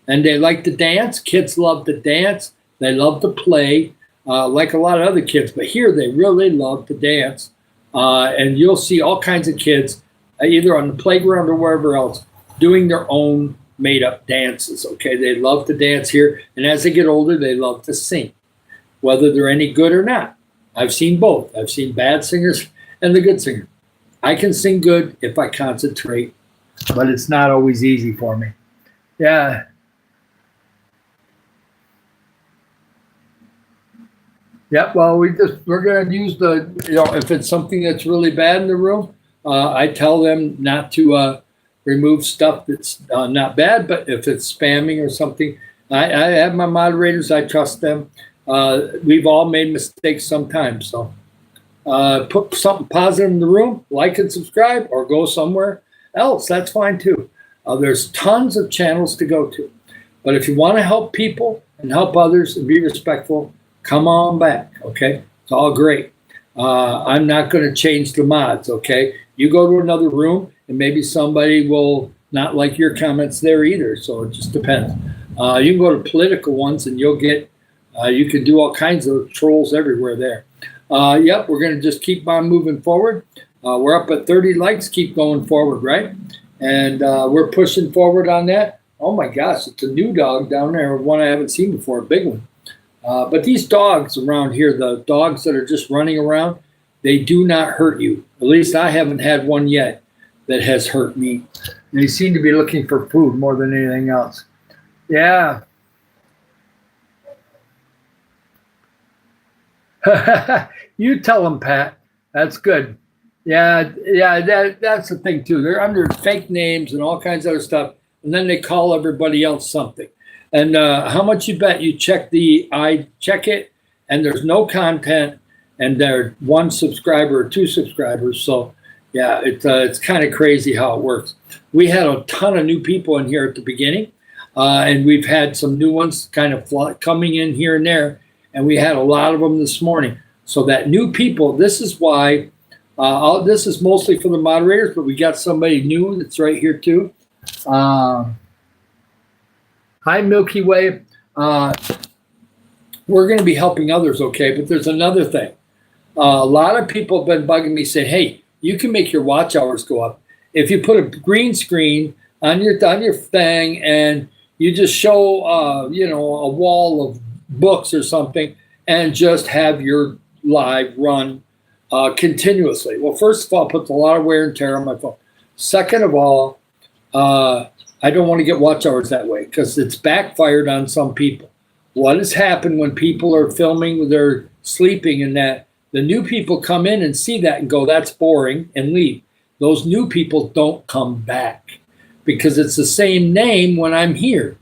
And they like to dance. Kids love to dance. They love to play, like a lot of other kids. But here they really love to dance. And you'll see all kinds of kids, either on the playground or wherever else, doing their own made-up dances, okay? They love to dance here. And as they get older, they love to sing, whether they're any good or not. I've seen both. I've seen bad singers and the good singer. I can sing good if I concentrate, but it's not always easy for me. Yeah. Yeah, well, we're going to use if it's something that's really bad in the room, I tell them not to remove stuff that's not bad, but if it's spamming or something, I have my moderators, I trust them. We've all made mistakes sometimes, so put something positive in the room, like and subscribe, or go somewhere else, that's fine too. There's tons of channels to go to, but if you want to help people and help others and be respectful, come on back, okay? It's all great. I'm not going to change the mods, okay? You go to another room and maybe somebody will not like your comments there either, so it just depends. You can go to political ones and you'll get, you can do all kinds of trolls everywhere there. Yep, we're going to just keep on moving forward. We're up at 30 likes, keep going forward, right? And we're pushing forward on that. Oh my gosh, it's a new dog down there, one I haven't seen before, a big one. But these dogs around here, the dogs that are just running around, they do not hurt you. At least I haven't had one yet that has hurt me. They seem to be looking for food more than anything else. Yeah. You tell them, Pat. That's good. Yeah, that's the thing too. They're under fake names and all kinds of other stuff, and then they call everybody else something. And how much you bet you I check it, and there's no content, and they're 1 subscriber or 2 subscribers. So yeah, it's kind of crazy how it works. We had a ton of new people in here at the beginning, and we've had some new ones kind of coming in here and there, and we had a lot of them this morning. So that new people, this is why, this is mostly for the moderators, but we got somebody new that's right here too. Hi, Milky Way. We're going to be helping others, okay? But there's another thing. A lot of people have been bugging me saying, hey, you can make your watch hours go up. If you put a green screen on your thing and you just show, a wall of books or something and just have your live run continuously. Well, first of all, it puts a lot of wear and tear on my phone. Second of all, I don't want to get watch hours that way because it's backfired on some people. What has happened when people are filming, they're sleeping and that, the new people come in and see that and go, that's boring, and leave. those new people don't come back because it's the same name when I'm here.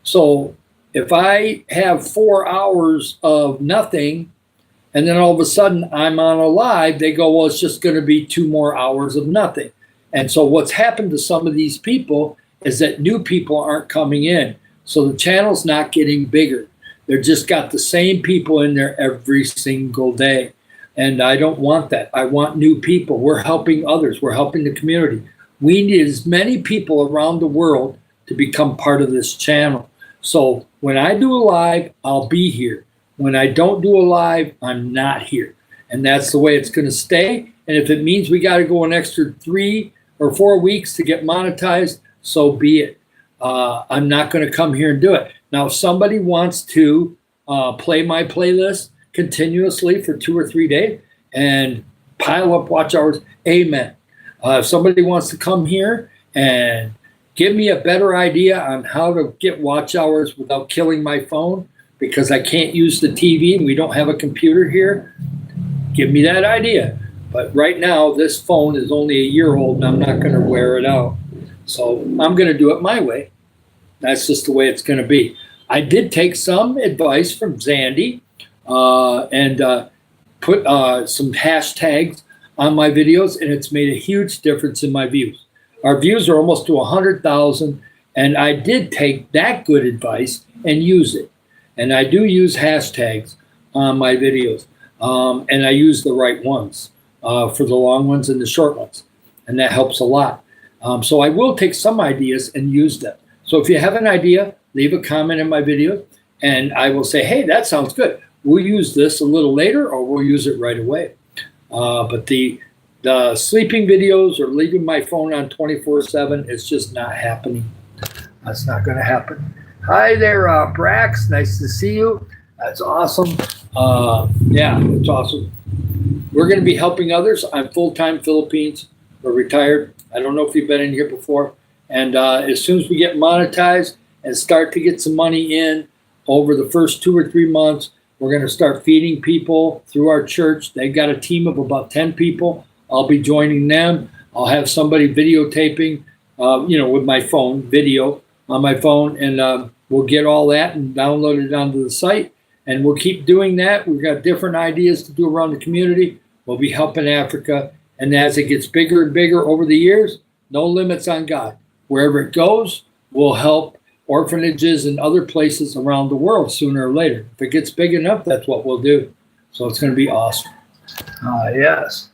So if I have 4 hours of nothing and then all of a sudden I'm on a live, they go, well, it's just going to be 2 more hours of nothing. And so what's happened to some of these people is that new people aren't coming in. So the channel's not getting bigger. They're just got the same people in there every single day. And I don't want that. I want new people. We're helping others. We're helping the community. We need as many people around the world to become part of this channel. So when I do a live, I'll be here. When I don't do a live, I'm not here. And that's the way it's going to stay. And if it means we got to go an extra 3 or 4 weeks to get monetized, so be it. I'm not going to come here and do it. Now, if somebody wants to play my playlist continuously for 2 or 3 days and pile up watch hours, amen. If somebody wants to come here and give me a better idea on how to get watch hours without killing my phone because I can't use the TV and we don't have a computer here, give me that idea. But right now, this phone is only a year old and I'm not going to wear it out. So I'm going to do it my way. That's just the way it's going to be. I did take some advice from Zandy and put some hashtags on my videos, and it's made a huge difference in my views. Our views are almost to 100,000, and I did take that good advice and use it. And I do use hashtags on my videos, and I use the right ones for the long ones and the short ones, and that helps a lot. So I will take some ideas and use them. So if you have an idea, leave a comment in my video, and I will say, hey, that sounds good. We'll use this a little later, or we'll use it right away. But the sleeping videos or leaving my phone on 24/7 is just not happening. That's not going to happen. Hi there, Brax. Nice to see you. That's awesome. Yeah, it's awesome. We're going to be helping others. I'm full-time Philippines. We're retired. I don't know if you've been in here before. And as soon as we get monetized and start to get some money in over the first 2 or 3 months, we're going to start feeding people through our church. They've got a team of about 10 people. I'll be joining them. I'll have somebody videotaping, with my phone, video on my phone, and we'll get all that and download it onto the site. And we'll keep doing that. We've got different ideas to do around the community. We'll be helping Africa. And as it gets bigger and bigger over the years, no limits on God. Wherever it goes, we'll help orphanages and other places around the world sooner or later. If it gets big enough, that's what we'll do. So it's going to be awesome. Yes.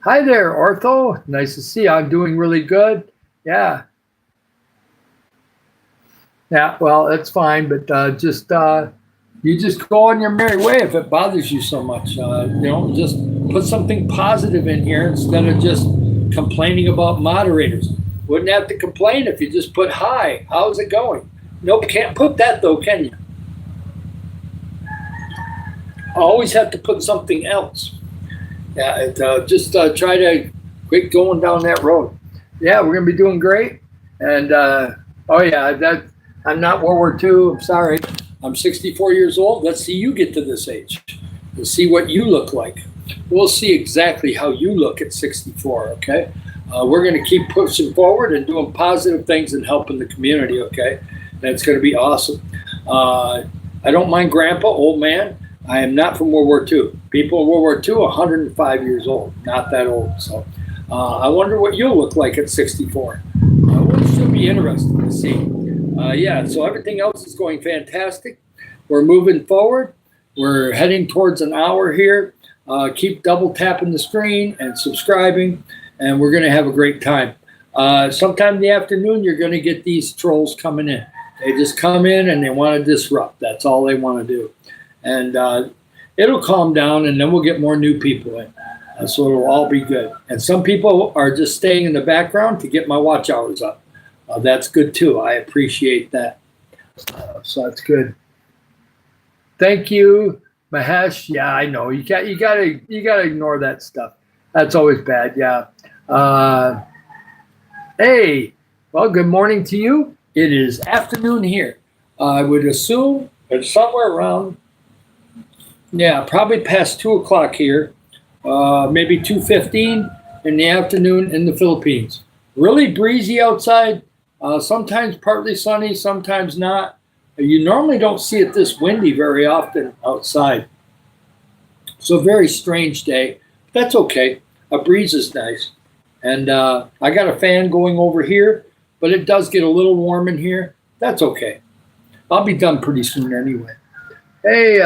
Hi there, Ortho. Nice to see you. I'm doing really good. Yeah. Yeah, well, that's fine, but you just go on your merry way if it bothers you so much. Just put something positive in here instead of just complaining about moderators. Wouldn't have to complain if you just put hi. How's it going? Nope, can't put that though, can you? Always have to put something else. Yeah, just try to quit going down that road. Yeah, we're gonna be doing great. And I'm not World War II. I'm sorry. I'm 64 years old. Let's see you get to this age and see what you look like. We'll see exactly how you look at 64. Okay. We're going to keep pushing forward and doing positive things and helping the community, okay? That's going to be awesome. I don't mind Grandpa, old man. I am not from World War II. People in World War II, 105 years old, not that old. So I wonder what you'll look like at 64. It should be interesting to see. So everything else is going fantastic. We're moving forward. We're heading towards an hour here. Keep double tapping the screen and subscribing. And we're going to have a great time. Sometime in the afternoon, you're going to get these trolls coming in. They just come in and they want to disrupt. That's all they want to do. And it'll calm down, and then we'll get more new people in. So it'll all be good. And some people are just staying in the background to get my watch hours up. That's good, too. I appreciate that. So that's good. Thank you, Mahesh. Yeah, I know. You gotta ignore that stuff. That's always bad. Yeah. Hey, well, good morning to you. It is afternoon here. I would assume it's somewhere around, probably past 2 o'clock here, maybe 2:15. in the afternoon in the Philippines. Really breezy outside, sometimes partly sunny, sometimes not. You normally don't see it this windy very often outside. So very strange day. That's okay. A breeze is nice. And I got a fan going over here, but it does get a little warm in here. That's okay. I'll be done pretty soon anyway. Hey,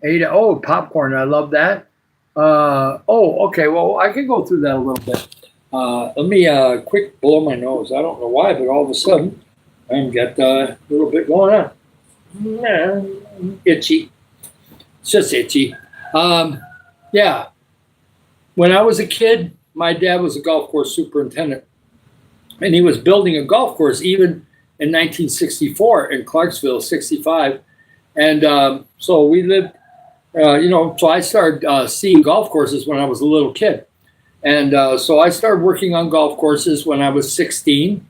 Ada. Oh, popcorn. I love that. Okay. Well, I can go through that a little bit. Let me quick blow my nose. I don't know why, but all of a sudden, I've got a little bit going on. Itchy. It's just itchy. Yeah. When I was a kid, my dad was a golf course superintendent, and he was building a golf course even in 1964 in Clarksville, 65. And so we lived, so I started seeing golf courses when I was a little kid. And so I started working on golf courses when I was 16.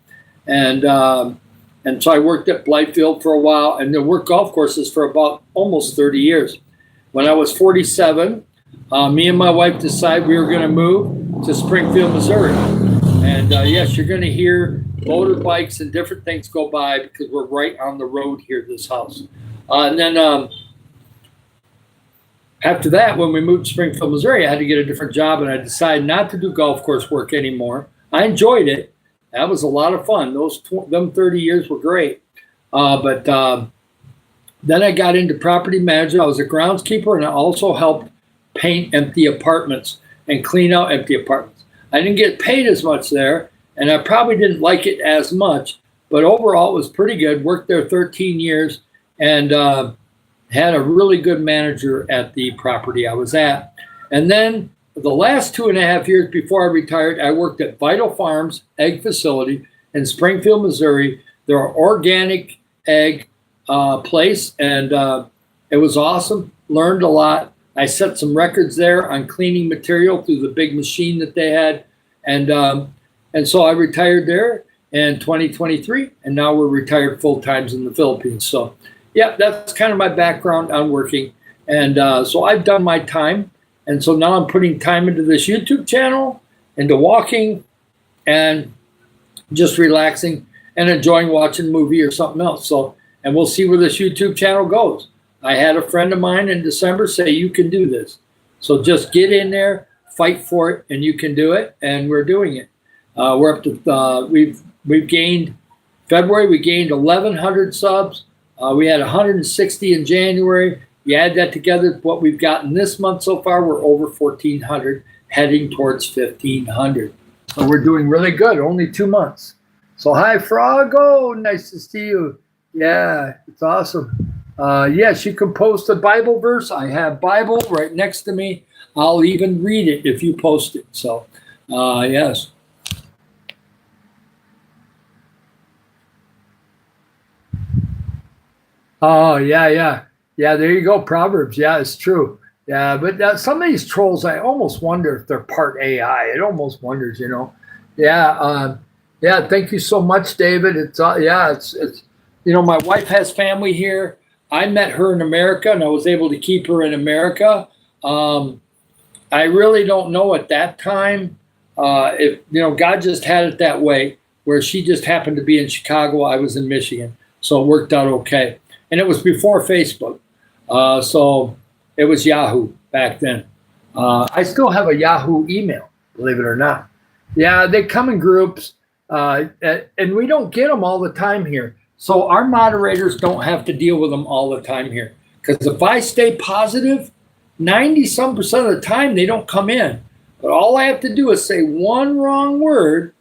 And so I worked at Blythefield for a while and then worked golf courses for about almost 30 years. When I was 47, me and my wife decided we were going to move to Springfield, Missouri. And yes, you're going to hear motorbikes and different things go by because we're right on the road here, this house. And then after that, when we moved to Springfield, Missouri, I had to get a different job, and I decided not to do golf course work anymore. I enjoyed it. That was a lot of fun. Them 30 years were great. But then I got into property management. I was a groundskeeper, and I also helped paint empty apartments and clean out empty apartments. I didn't get paid as much there, and I probably didn't like it as much, but overall it was pretty good. Worked there 13 years and had a really good manager at the property I was at. And then the last 2.5 years before I retired, I worked at Vital Farms Egg Facility in Springfield, Missouri. They're an organic egg place, and it was awesome. Learned a lot. I set some records there on cleaning material through the big machine that they had. And so I retired there in 2023, and now we're retired full time in the Philippines. So, yeah, that's kind of my background on working. And so I've done my time. And so now I'm putting time into this YouTube channel, into walking, and just relaxing and enjoying watching a movie or something else. So, and we'll see where this YouTube channel goes. I had a friend of mine in December say, you can do this. So just get in there, fight for it, and you can do it. And we're doing it. We're up to, we've gained, February, we gained 1,100 subs. We had 160 in January. You add that together, what we've gotten this month so far, we're over 1,400, heading towards 1,500. So we're doing really good, only 2 months. So hi, Froggo, nice to see you. Yeah, it's awesome. Yes, you can post a Bible verse. I have Bible right next to me. I'll even read it if you post it. So, yes. Oh, yeah. Yeah, there you go. Proverbs. Yeah, it's true. Yeah, but some of these trolls, I almost wonder if they're part AI. It almost wonders, Yeah. Yeah. Thank you so much, David. It's my wife has family here. I met her in America, and I was able to keep her in America. I really don't know at that time if God just had it that way, where she just happened to be in Chicago. I was in Michigan, so it worked out okay. And it was before Facebook, so it was Yahoo back then. I still have a Yahoo email, believe it or not. Yeah, they come in groups, and we don't get them all the time here. So our moderators don't have to deal with them all the time here. Because if I stay positive, 90-some% of the time they don't come in. But all I have to do is say one wrong word,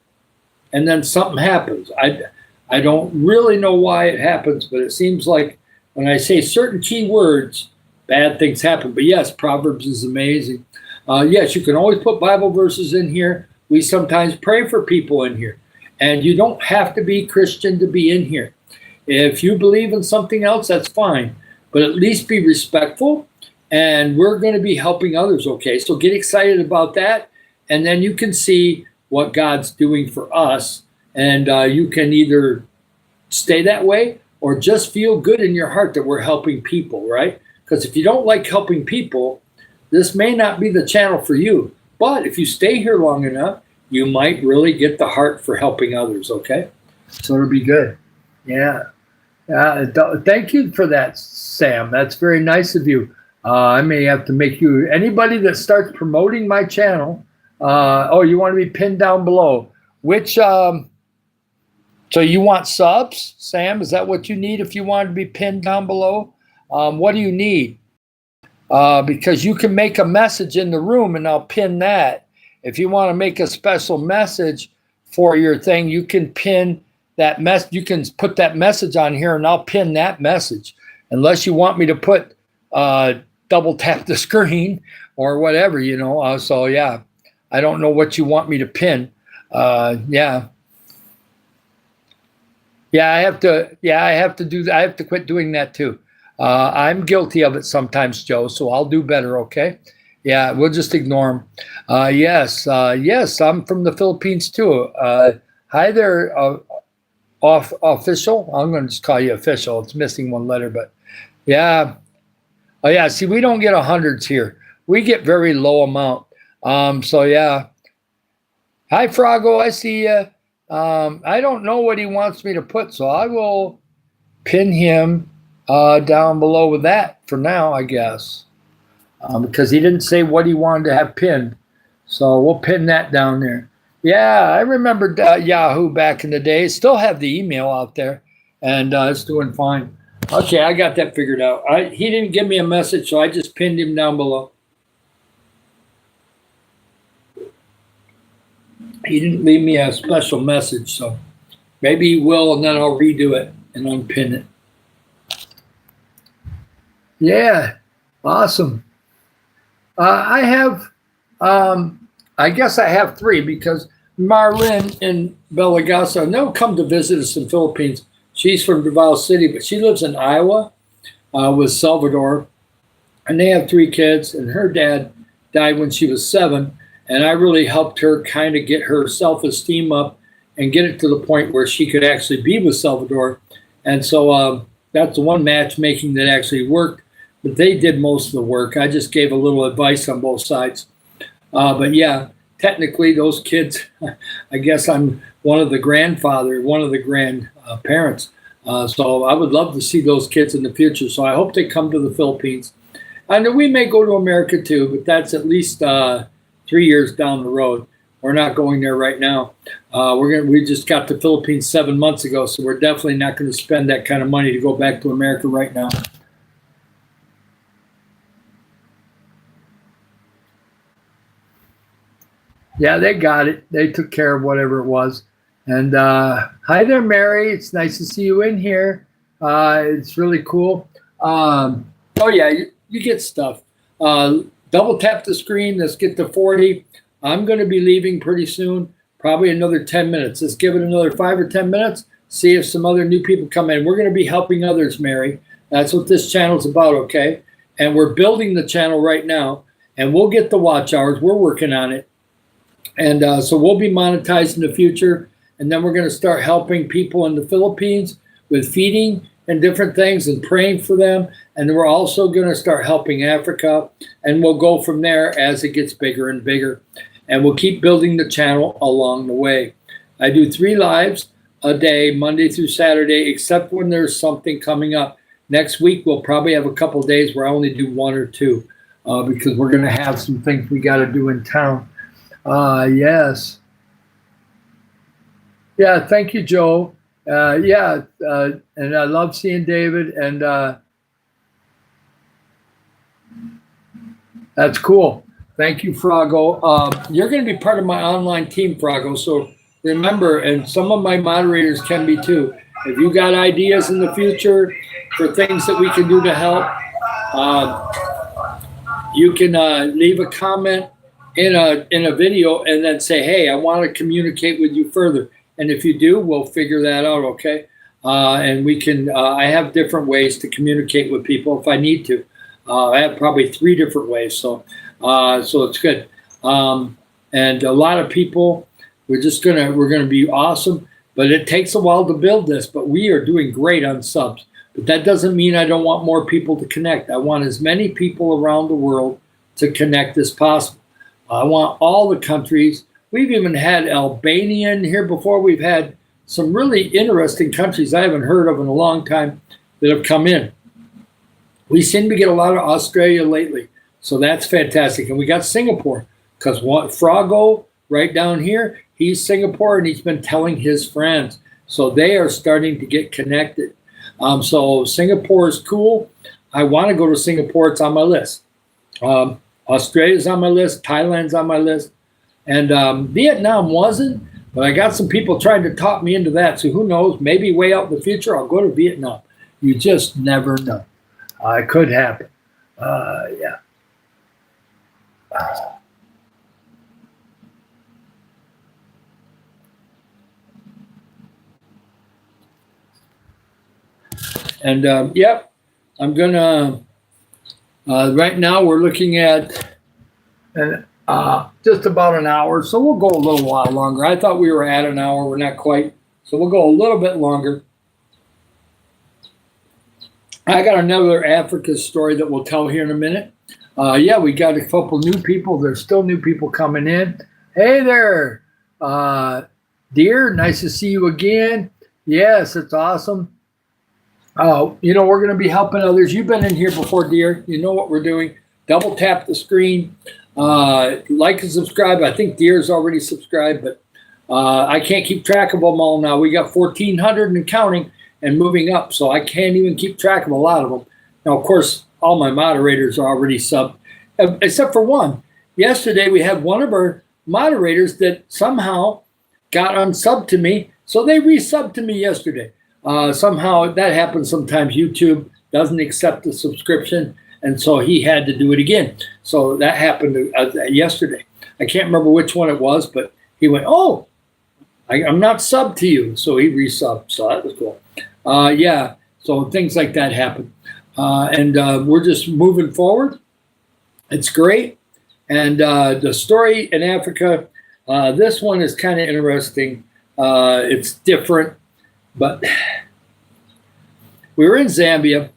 and then something happens. I don't really know why it happens, but it seems like when I say certain key words, bad things happen. But yes, Proverbs is amazing. Yes, you can always put Bible verses in here. We sometimes pray for people in here. And you don't have to be Christian to be in here. If you believe in something else, that's fine. But at least be respectful. And we're going to be helping others, okay? So get excited about that. And then you can see what God's doing for us. And you can either stay that way or just feel good in your heart that we're helping people, right? Because if you don't like helping people, this may not be the channel for you. But if you stay here long enough, you might really get the heart for helping others, okay? So it'll be good. Yeah. Thank you for that, Sam. That's very nice of you. I may have to make you, anybody that starts promoting my channel, you want to be pinned down below. Which, so you want subs, Sam? Is that what you need if you want to be pinned down below? What do you need? Because you can make a message in the room and I'll pin that. If you want to make a special message for your thing, you can pin that you can put that message on here and I'll pin that message. Unless you want me to put double tap the screen or whatever, so yeah, I don't know what you want me to pin. Yeah, I have to do that. I have to quit doing that too. I'm guilty of it sometimes, Joe, so I'll do better, okay? Yeah, we'll just ignore them. Yes, I'm from the Philippines too. Hi there, official. I'm going to just call you official. It's missing one letter, but yeah. Oh yeah, see, we don't get hundreds here. We get very low amount. So yeah. Hi, Frago, I see you. I don't know what he wants me to put, so I will pin him down below with that for now, I guess. Because he didn't say what he wanted to have pinned. So we'll pin that down there. Yeah, I remember Yahoo back in the day. Still have the email out there, and it's doing fine. Okay, I got that figured out. He didn't give me a message, so I just pinned him down below. He didn't leave me a special message, so maybe he will, and then I'll redo it and unpin it. Yeah, awesome. I have, I guess I have 3 because Marlene in Belagasa, and they'll come to visit us in the Philippines. She's from Davao City, but she lives in Iowa with Salvador, and they have 3 kids, and her dad died when she was 7, and I really helped her kind of get her self-esteem up and get it to the point where she could actually be with Salvador. And so that's the one matchmaking that actually worked, but they did most of the work. I just gave a little advice on both sides. But yeah, technically those kids, I guess I'm one of the grandparents. So I would love to see those kids in the future. So I hope they come to the Philippines. And we may go to America too, but that's at least 3 years down the road. We're not going there right now. We just got to the Philippines 7 months ago, so we're definitely not going to spend that kind of money to go back to America right now. Yeah, they got it. They took care of whatever it was. And hi there, Mary. It's nice to see you in here. It's really cool. Oh yeah, you get stuff. Double tap the screen. Let's get to 40. I'm going to be leaving pretty soon, probably another 10 minutes. Let's give it another 5 or 10 minutes, see if some other new people come in. We're going to be helping others, Mary. That's what this channel's about, okay? And we're building the channel right now, and we'll get the watch hours. We're working on it. And so we'll be monetized in the future, and then we're going to start helping people in the Philippines with feeding and different things and praying for them. And then we're also going to start helping Africa, and we'll go from there as it gets bigger and bigger. And we'll keep building the channel along the way. I do 3 lives a day, Monday through Saturday, except when there's something coming up. Next week, we'll probably have a couple of days where I only do 1 or 2 because we're going to have some things we got to do in town. Yes. Yeah, thank you, Joe. And I love seeing David, and that's cool. Thank you, Frago. You're going to be part of my online team, Frago, so remember, and some of my moderators can be too. If you got ideas in the future for things that we can do to help, you can leave a comment in a video and then say, hey, I want to communicate with you further. And if you do, we'll figure that out, okay? And we can, I have different ways to communicate with people if I need to. I have probably 3 different ways, so it's good. And a lot of people, we're gonna be awesome, but it takes a while to build this, but we are doing great on subs. But that doesn't mean I don't want more people to connect. I want as many people around the world to connect as possible. I want all the countries. We've even had Albania in here before. We've had some really interesting countries I haven't heard of in a long time that have come in. We seem to get a lot of Australia lately, so that's fantastic. And we got Singapore, because Frago right down here, he's Singapore, and he's been telling his friends. So they are starting to get connected. So Singapore is cool. I want to go to Singapore. It's on my list. Australia's on my list. Thailand's on my list. And Vietnam wasn't, but I got some people trying to talk me into that. So who knows? Maybe way out in the future, I'll go to Vietnam. You just never know. It could happen. Yeah. And yep, I'm gonna. Right now, we're looking at just about an hour, so we'll go a little while longer. I thought we were at an hour. We're not quite, so we'll go a little bit longer. I got another Africa story that we'll tell here in a minute. Yeah, we got a couple new people. There's still new people coming in. Hey there, dear. Nice to see you again. Yes, it's awesome. You know, we're going to be helping others. You've been in here before, dear. You know what we're doing. Double tap the screen. Like and subscribe. I think dear's already subscribed, but I can't keep track of them all now. We got 1,400 and counting and moving up, so I can't even keep track of a lot of them. Now, of course, all my moderators are already subbed, except for one. Yesterday, we had one of our moderators that somehow got unsubbed to me, so they resubbed to me yesterday. Somehow that happens sometimes. YouTube doesn't accept the subscription, and so he had to do it again. So that happened yesterday. I can't remember which one it was, but he went, "Oh, I'm not subbed to you," so he resubbed. So that was cool. Yeah, so things like that happen, and we're just moving forward. It's great, and the story in Africa. This one is kind of interesting. It's different. But we were in Zambia,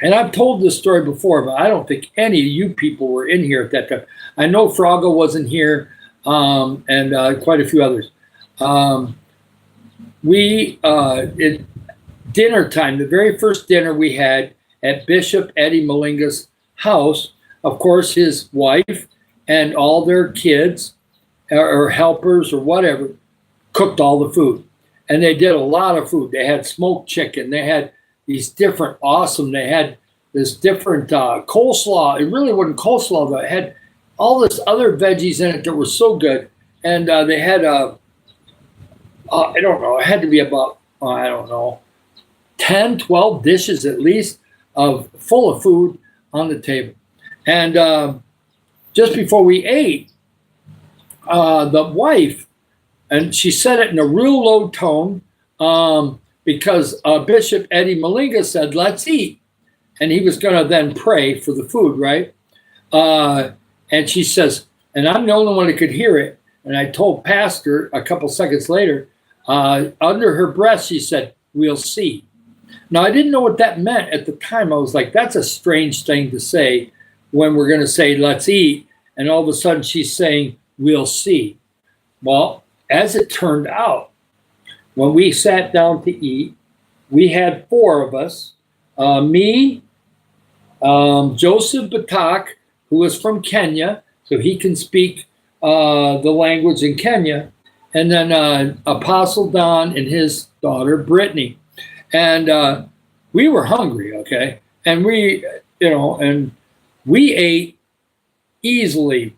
and I've told this story before, but I don't think any of you people were in here at that time. I know Fraga wasn't here, and quite a few others. At dinner time, the very first dinner we had at Bishop Eddie Malinga's house, of course, his wife and all their kids or helpers or whatever cooked all the food. And they did a lot of food. They had smoked chicken. They had these different awesome. They had this different coleslaw. It really wasn't coleslaw, though. It had all this other veggies in it that were so good. And they had, I don't know, it had to be about, 10, 12 dishes at least full of food on the table. And just before we ate, the wife, and she said it in a real low tone because Bishop Eddie Malinga said, "Let's eat." And he was going to then pray for the food, right? And she says, and I'm the only one that could hear it. And I told Pastor a couple seconds later, under her breath, she said, "We'll see." Now, I didn't know what that meant at the time. I was like, that's a strange thing to say when we're going to say, "Let's eat." And all of a sudden she's saying, "We'll see." Well, as it turned out, when we sat down to eat, we had four of us, me, Joseph Batak, who was from Kenya, so he can speak the language in Kenya, and then Apostle Don and his daughter, Brittany. And we were hungry, okay? And we ate easily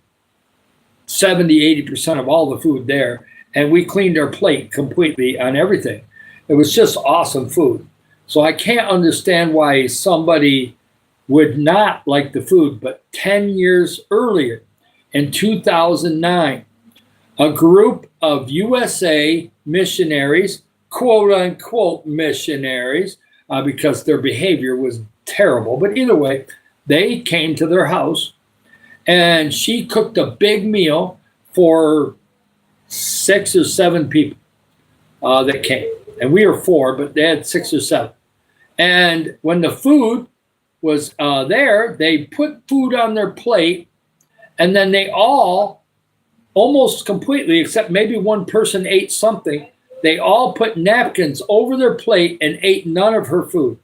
70-80% of all the food there. And we cleaned our plate completely on everything. It was just awesome food. So I can't understand why somebody would not like the food. But 10 years earlier, in 2009, a group of USA missionaries, quote unquote missionaries, because their behavior was terrible. But either way, they came to their house and she cooked a big meal for 6 or 7 people that came. And we were 4, but they had 6 or 7. And when the food was there, they put food on their plate And then they all, almost completely, except maybe one person ate something, they all put napkins over their plate and ate none of her food.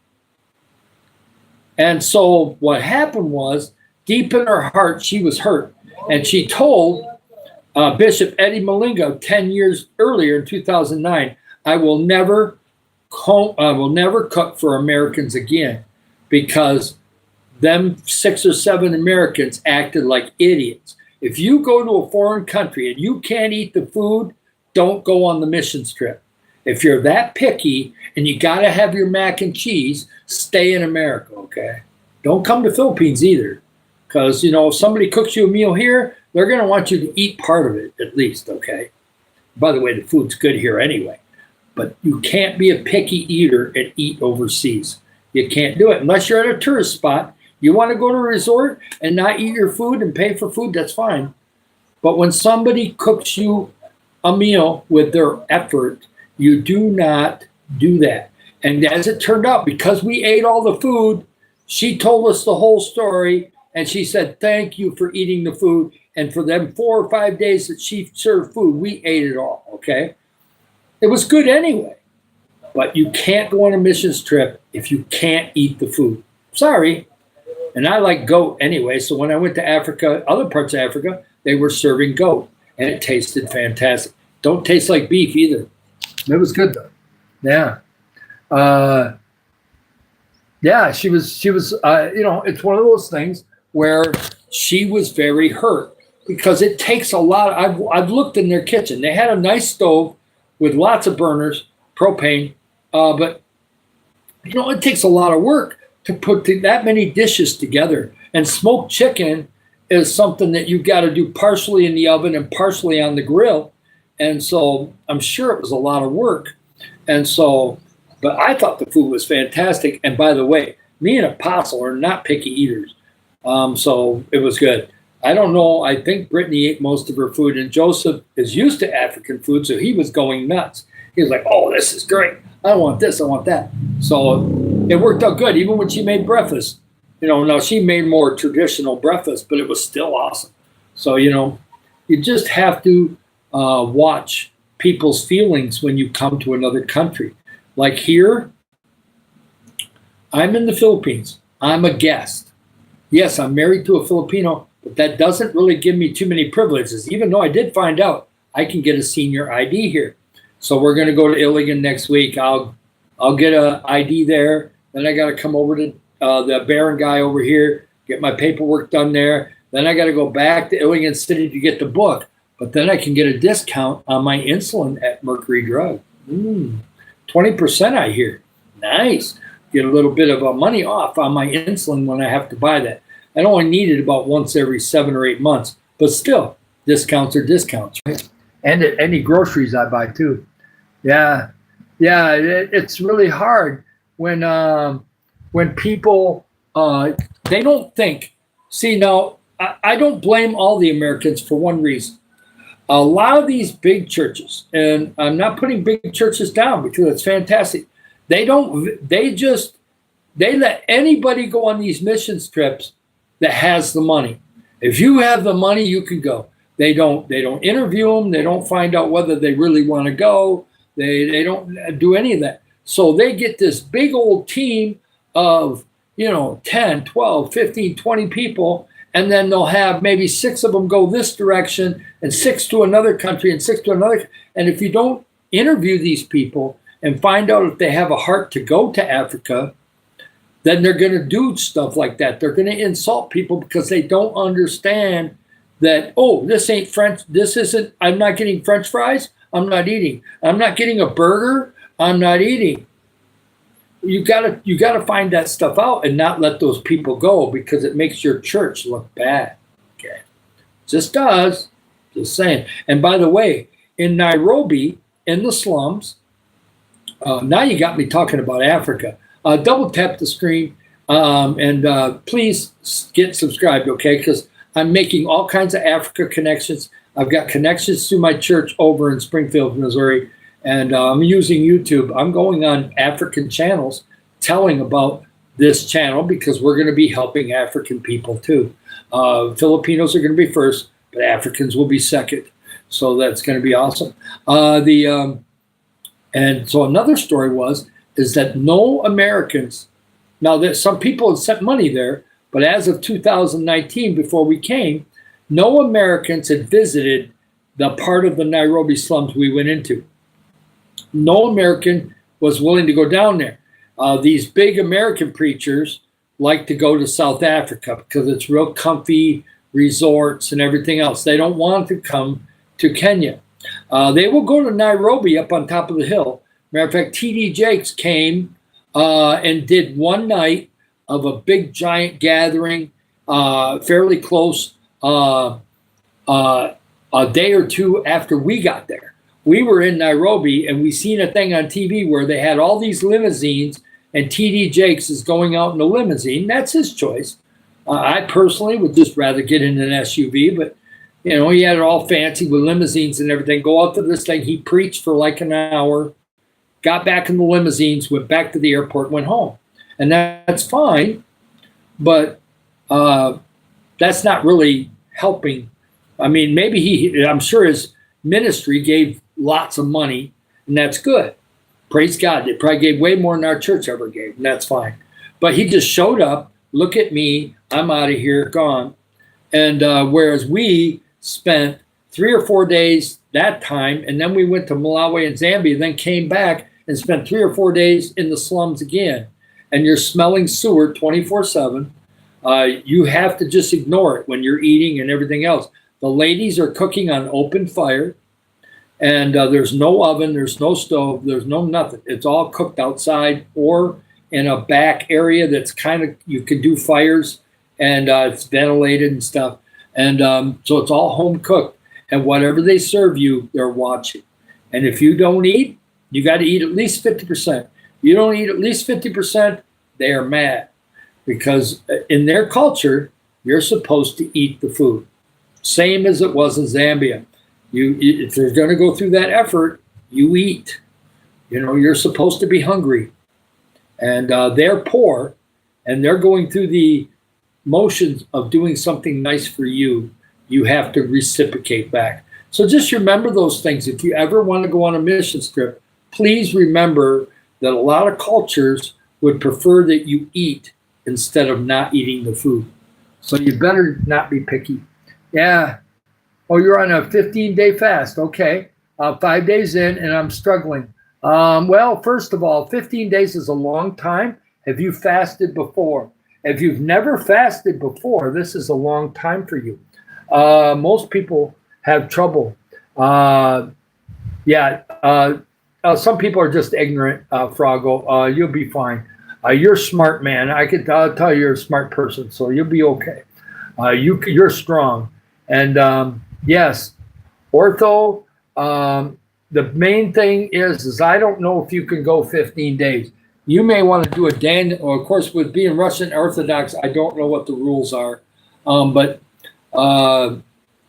And so what happened was, deep in her heart, she was hurt. And she told Bishop Eddie Malinga 10 years earlier in 2009, I will never cook for Americans again, because them 6 or 7 Americans acted like idiots. If you go to a foreign country and you can't eat the food, don't go on the missions trip. If you're that picky and you got to have your mac and cheese, stay in America, okay? Don't come to Philippines either, because, you know, if somebody cooks you a meal here, they're going to want you to eat part of it at least, okay? By the way, the food's good here anyway. But you can't be a picky eater and eat overseas. You can't do it unless you're at a tourist spot. You want to go to a resort and not eat your food and pay for food, that's fine. But when somebody cooks you a meal with their effort, you do not do that. And as it turned out, because we ate all the food, she told us the whole story, and she said, thank you for eating the food. And for them 4 or 5 days that she served food, we ate it all, okay? It was good anyway. But you can't go on a missions trip if you can't eat the food. Sorry. And I like goat anyway, so when I went to Africa, other parts of Africa, they were serving goat, and it tasted fantastic. Don't taste like beef either. It was good though. Yeah. Yeah, she was, you know, it's one of those things where she was very hurt, because it takes a lot. I've looked in their kitchen. They had a nice stove with lots of burners, propane, but, you know, it takes a lot of work to put that many dishes together. And smoked chicken is something that you've got to do partially in the oven and partially on the grill. And so I'm sure it was a lot of work. And so, but I thought the food was fantastic. And by the way, me and Apostle are not picky eaters. So it was good. I don't know. I think Brittany ate most of her food, and Joseph is used to African food, so he was going nuts. He was like, oh, this is great. I want this. I want that. So it worked out good, even when she made breakfast. You know, now she made more traditional breakfast, but it was still awesome. So, you know, you just have to watch people's feelings when you come to another country. Like here, I'm in the Philippines. I'm a guest. Yes, I'm married to a Filipino, but that doesn't really give me too many privileges, even though I did find out I can get a senior ID here. So we're going to go to Iligan next week. I'll get an ID there. Then I got to come over to the Barron guy over here, get my paperwork done there. Then I got to go back to Iligan City to get the book. But then I can get a discount on my insulin at Mercury Drug. 20%, I hear. Nice. Get a little bit of money off on my insulin when I have to buy that. I only need it about once every 7 or 8 months. But still, discounts are discounts, right? And at any groceries I buy, too. Yeah. Yeah, it's really hard when people, they don't think. See, now, I don't blame all the Americans for one reason. A lot of these big churches, and I'm not putting big churches down because it's fantastic. They let anybody go on these missions trips that has the money. If you have the money, you can go. They don't interview them. They don't find out whether they really want to go. They don't do any of that. So they get this big old team of, 10, 12, 15, 20 people, and then they'll have maybe 6 of them go this direction and 6 to another country and 6 to another. And if you don't interview these people and find out if they have a heart to go to Africa, then they're going to do stuff like that. They're going to insult people because they don't understand that, oh, this ain't French. This isn't, I'm not getting French fries. I'm not eating. I'm not getting a burger. I'm not eating. You gotta find that stuff out and not let those people go, because it makes your church look bad. Okay, just does. Just saying. And by the way, in Nairobi, in the slums, now you got me talking about Africa. Double tap the screen and please get subscribed, okay? Because I'm making all kinds of Africa connections. I've got connections to my church over in Springfield, Missouri. And I'm using YouTube. I'm going on African channels telling about this channel because we're going to be helping African people too. Filipinos are going to be first, but Africans will be second. So that's going to be awesome. And so another story is that no Americans, now that some people had sent money there, but as of 2019, before we came, no Americans had visited the part of the Nairobi slums we went into. No American was willing to go down there. These big American preachers like to go to South Africa because it's real comfy resorts and everything else. They don't want to come to Kenya. They will go to Nairobi up on top of the hill. Matter of fact, T.D. Jakes came and did one night of a big giant gathering, fairly close, a day or two after we got there. We were in Nairobi and we seen a thing on TV where they had all these limousines and T.D. Jakes is going out in a limousine. That's his choice. I personally would just rather get in an SUV, but he had it all fancy with limousines and everything. Go out to this thing. He preached for like an hour, got back in the limousines, went back to the airport, went home. And that's fine, but that's not really helping. I mean, maybe I'm sure his ministry gave lots of money, and that's good. Praise God. They probably gave way more than our church ever gave, and that's fine. But he just showed up, look at me, I'm out of here, gone. And whereas we spent 3 or 4 days that time, and then we went to Malawi and Zambia, then came back and spent 3 or 4 days in the slums again. And you're smelling sewer 24/7. You have to just ignore it when you're eating and everything else. The ladies are cooking on open fire, and there's no oven, there's no stove, there's no nothing. It's all cooked outside or in a back area that's kind of, you can do fires, and it's ventilated and stuff. And so it's all home cooked. And whatever they serve you, they're watching. And if you don't eat, you got to eat at least 50%. You don't eat at least 50%, they are mad. Because in their culture, you're supposed to eat the food. Same as it was in Zambia. If you're going to go through that effort, you eat. You're supposed to be hungry. And they're poor, and they're going through the motions of doing something nice for you. You have to reciprocate back. So just remember those things. If you ever want to go on a mission trip, please remember that a lot of cultures would prefer that you eat instead of not eating the food. So you better not be picky. Yeah. Oh, you're on a 15-day fast. Okay. 5 days in, and I'm struggling. Well, first of all, 15 days is a long time. Have you fasted before? If you've never fasted before, this is a long time for you. Most people have trouble. Some people are just ignorant, Froggo. You'll be fine. You're smart, man. I'll tell you, you're a smart person, so you'll be okay. You're strong. And yes, ortho, the main thing is I don't know if you can go 15 days. You may want to do a Daniel, or of course, with being Russian Orthodox, I don't know what the rules are. But I'm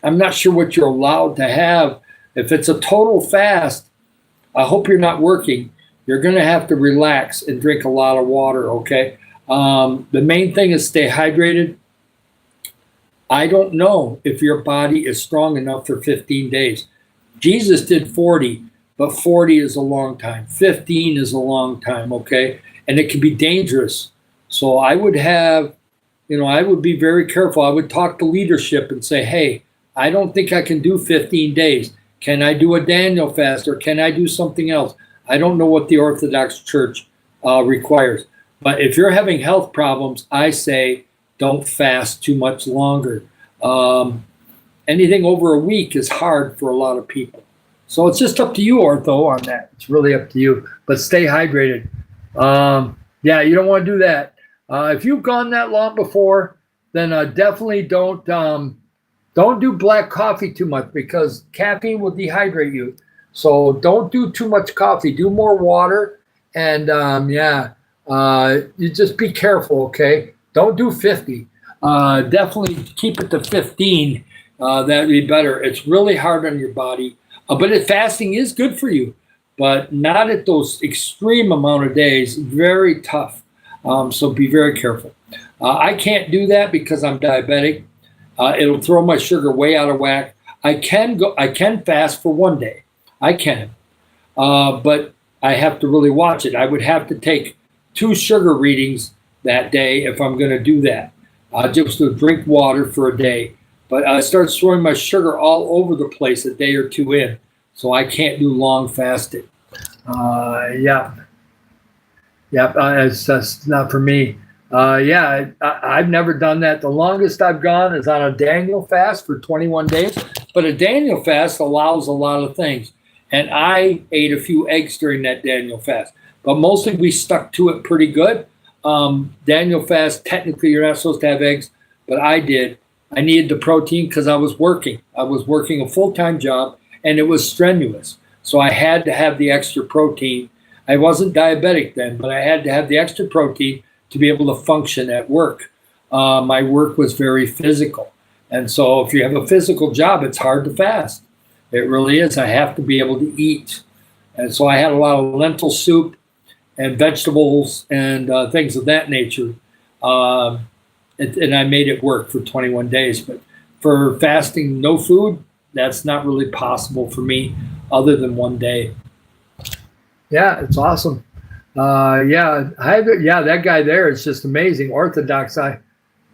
not sure what you're allowed to have. If it's a total fast, I hope you're not working. You're going to have to relax and drink a lot of water, okay? The main thing is stay hydrated. I don't know if your body is strong enough for 15 days. Jesus did 40, but 40 is a long time. 15 is a long time, okay? And it can be dangerous. So I would I would be very careful. I would talk to leadership and say, hey, I don't think I can do 15 days. Can I do a Daniel fast, or can I do something else? I don't know what the Orthodox Church requires. But if you're having health problems, I say don't fast too much longer. Anything over a week is hard for a lot of people. So it's just up to you, Ortho, on that. It's really up to you. But stay hydrated. You don't want to do that. If you've gone that long before, then definitely don't do black coffee too much, because caffeine will dehydrate you. So don't do too much coffee. Do more water. And you just be careful, okay? Don't do 50. Definitely keep it to 15. That'd be better. It's really hard on your body. But fasting is good for you, but not at those extreme amount of days. Very tough. So be very careful. I can't do that because I'm diabetic. It'll throw my sugar way out of whack. I can fast for one day. I can, but I have to really watch it. I would have to take 2 sugar readings that day if I'm going to do that. Just to drink water for a day. But I start throwing my sugar all over the place a day or 2 in, so I can't do long fasting. Yeah, that's not for me. I've never done that. The longest I've gone is on a Daniel fast for 21 days. But a Daniel fast allows a lot of things. And I ate a few eggs during that Daniel fast. But mostly we stuck to it pretty good. Daniel fast, technically you're not supposed to have eggs, but I did. I needed the protein because I was working. I was working a full-time job, and it was strenuous. So I had to have the extra protein. I wasn't diabetic then, but I had to have the extra protein to be able to function at work. My work was very physical. And so if you have a physical job, it's hard to fast. It really is. I have to be able to eat. And so I had a lot of lentil soup and vegetables and things of that nature. And I made it work for 21 days. But for fasting no food, that's not really possible for me other than one day. Yeah, it's awesome. That guy there is just amazing. Orthodox.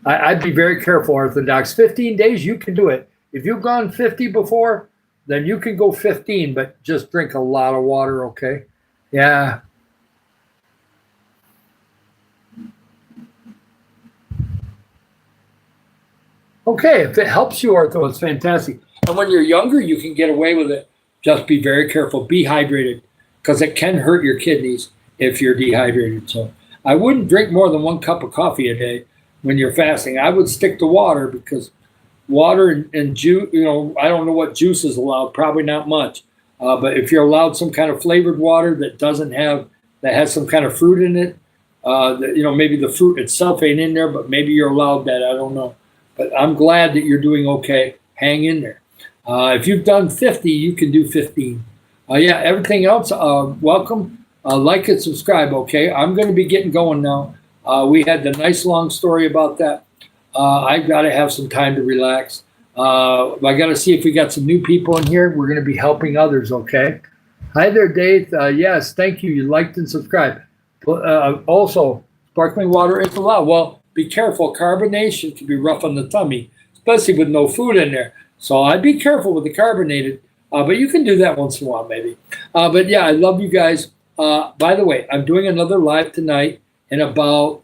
I'd be very careful, Orthodox. 15 days, you can do it. If you've gone 50 before, then you can go 15, but just drink a lot of water, okay? Yeah. Okay, if it helps you, Ortho, it's fantastic. And when you're younger, you can get away with it. Just be very careful. Be hydrated, because it can hurt your kidneys if you're dehydrated. So I wouldn't drink more than 1 cup of coffee a day when you're fasting. I would stick to water, because water and juice, I don't know what juice is allowed, probably not much. But if you're allowed some kind of flavored water that has some kind of fruit in it, maybe the fruit itself ain't in there, but maybe you're allowed that. I don't know. But I'm glad that you're doing okay. Hang in there. If you've done 50, you can do 15. Everything else, welcome. Like and subscribe, okay? I'm going to be getting going now. We had the nice long story about that. I got to have some time to relax. I got to see if we got some new people in here. We're going to be helping others, okay? Hi there, Dave. Yes, thank you. You liked and subscribed. Also, sparkling water is allowed. Well, be careful. Carbonation can be rough on the tummy, especially with no food in there. So I'd be careful with the carbonated. But you can do that once in a while, maybe. But yeah, I love you guys. By the way, I'm doing another live tonight in about,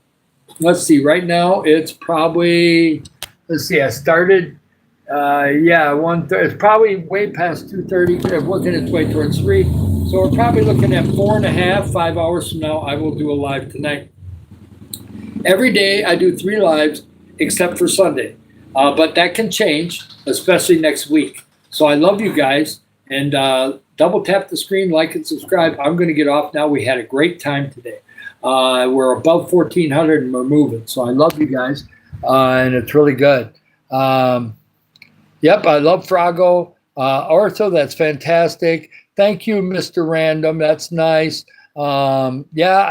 let's see, right now it's probably, I started, 1:30. It's probably way past 2:30, working its way towards 3. So we're probably looking at 4.5, 5 hours from now, I will do a live tonight. Every day I do 3 lives except for Sunday. But that can change, especially next week. So I love you guys. And double tap the screen, like and subscribe. I'm going to get off now. We had a great time today. We're above 1,400 and we're moving. So I love you guys. And it's really good. Yep, I love Frago. Ortho, that's fantastic. Thank you, Mr. Random. That's nice. I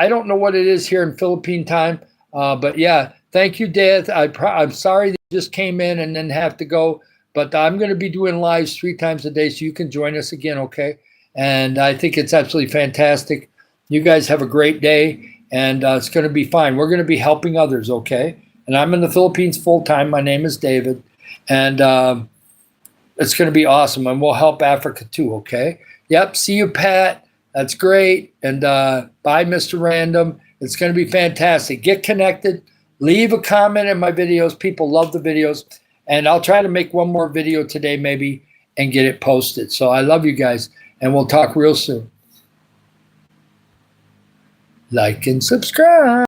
don't know what it is here in Philippine time. But yeah, thank you, Dad. I'm sorry that you just came in and then have to go. But I'm going to be doing lives 3 times a day, so you can join us again, okay? And I think it's absolutely fantastic. You guys have a great day, and it's going to be fine. We're going to be helping others, okay? And I'm in the Philippines full-time. My name is David, and it's going to be awesome, and we'll help Africa too, okay? Yep, see you, Pat. That's great. And bye, Mr. Random. It's going to be fantastic. Get connected. Leave a comment in my videos. People love the videos. And I'll try to make one more video today maybe and get it posted. So I love you guys, and we'll talk real soon. Like and subscribe.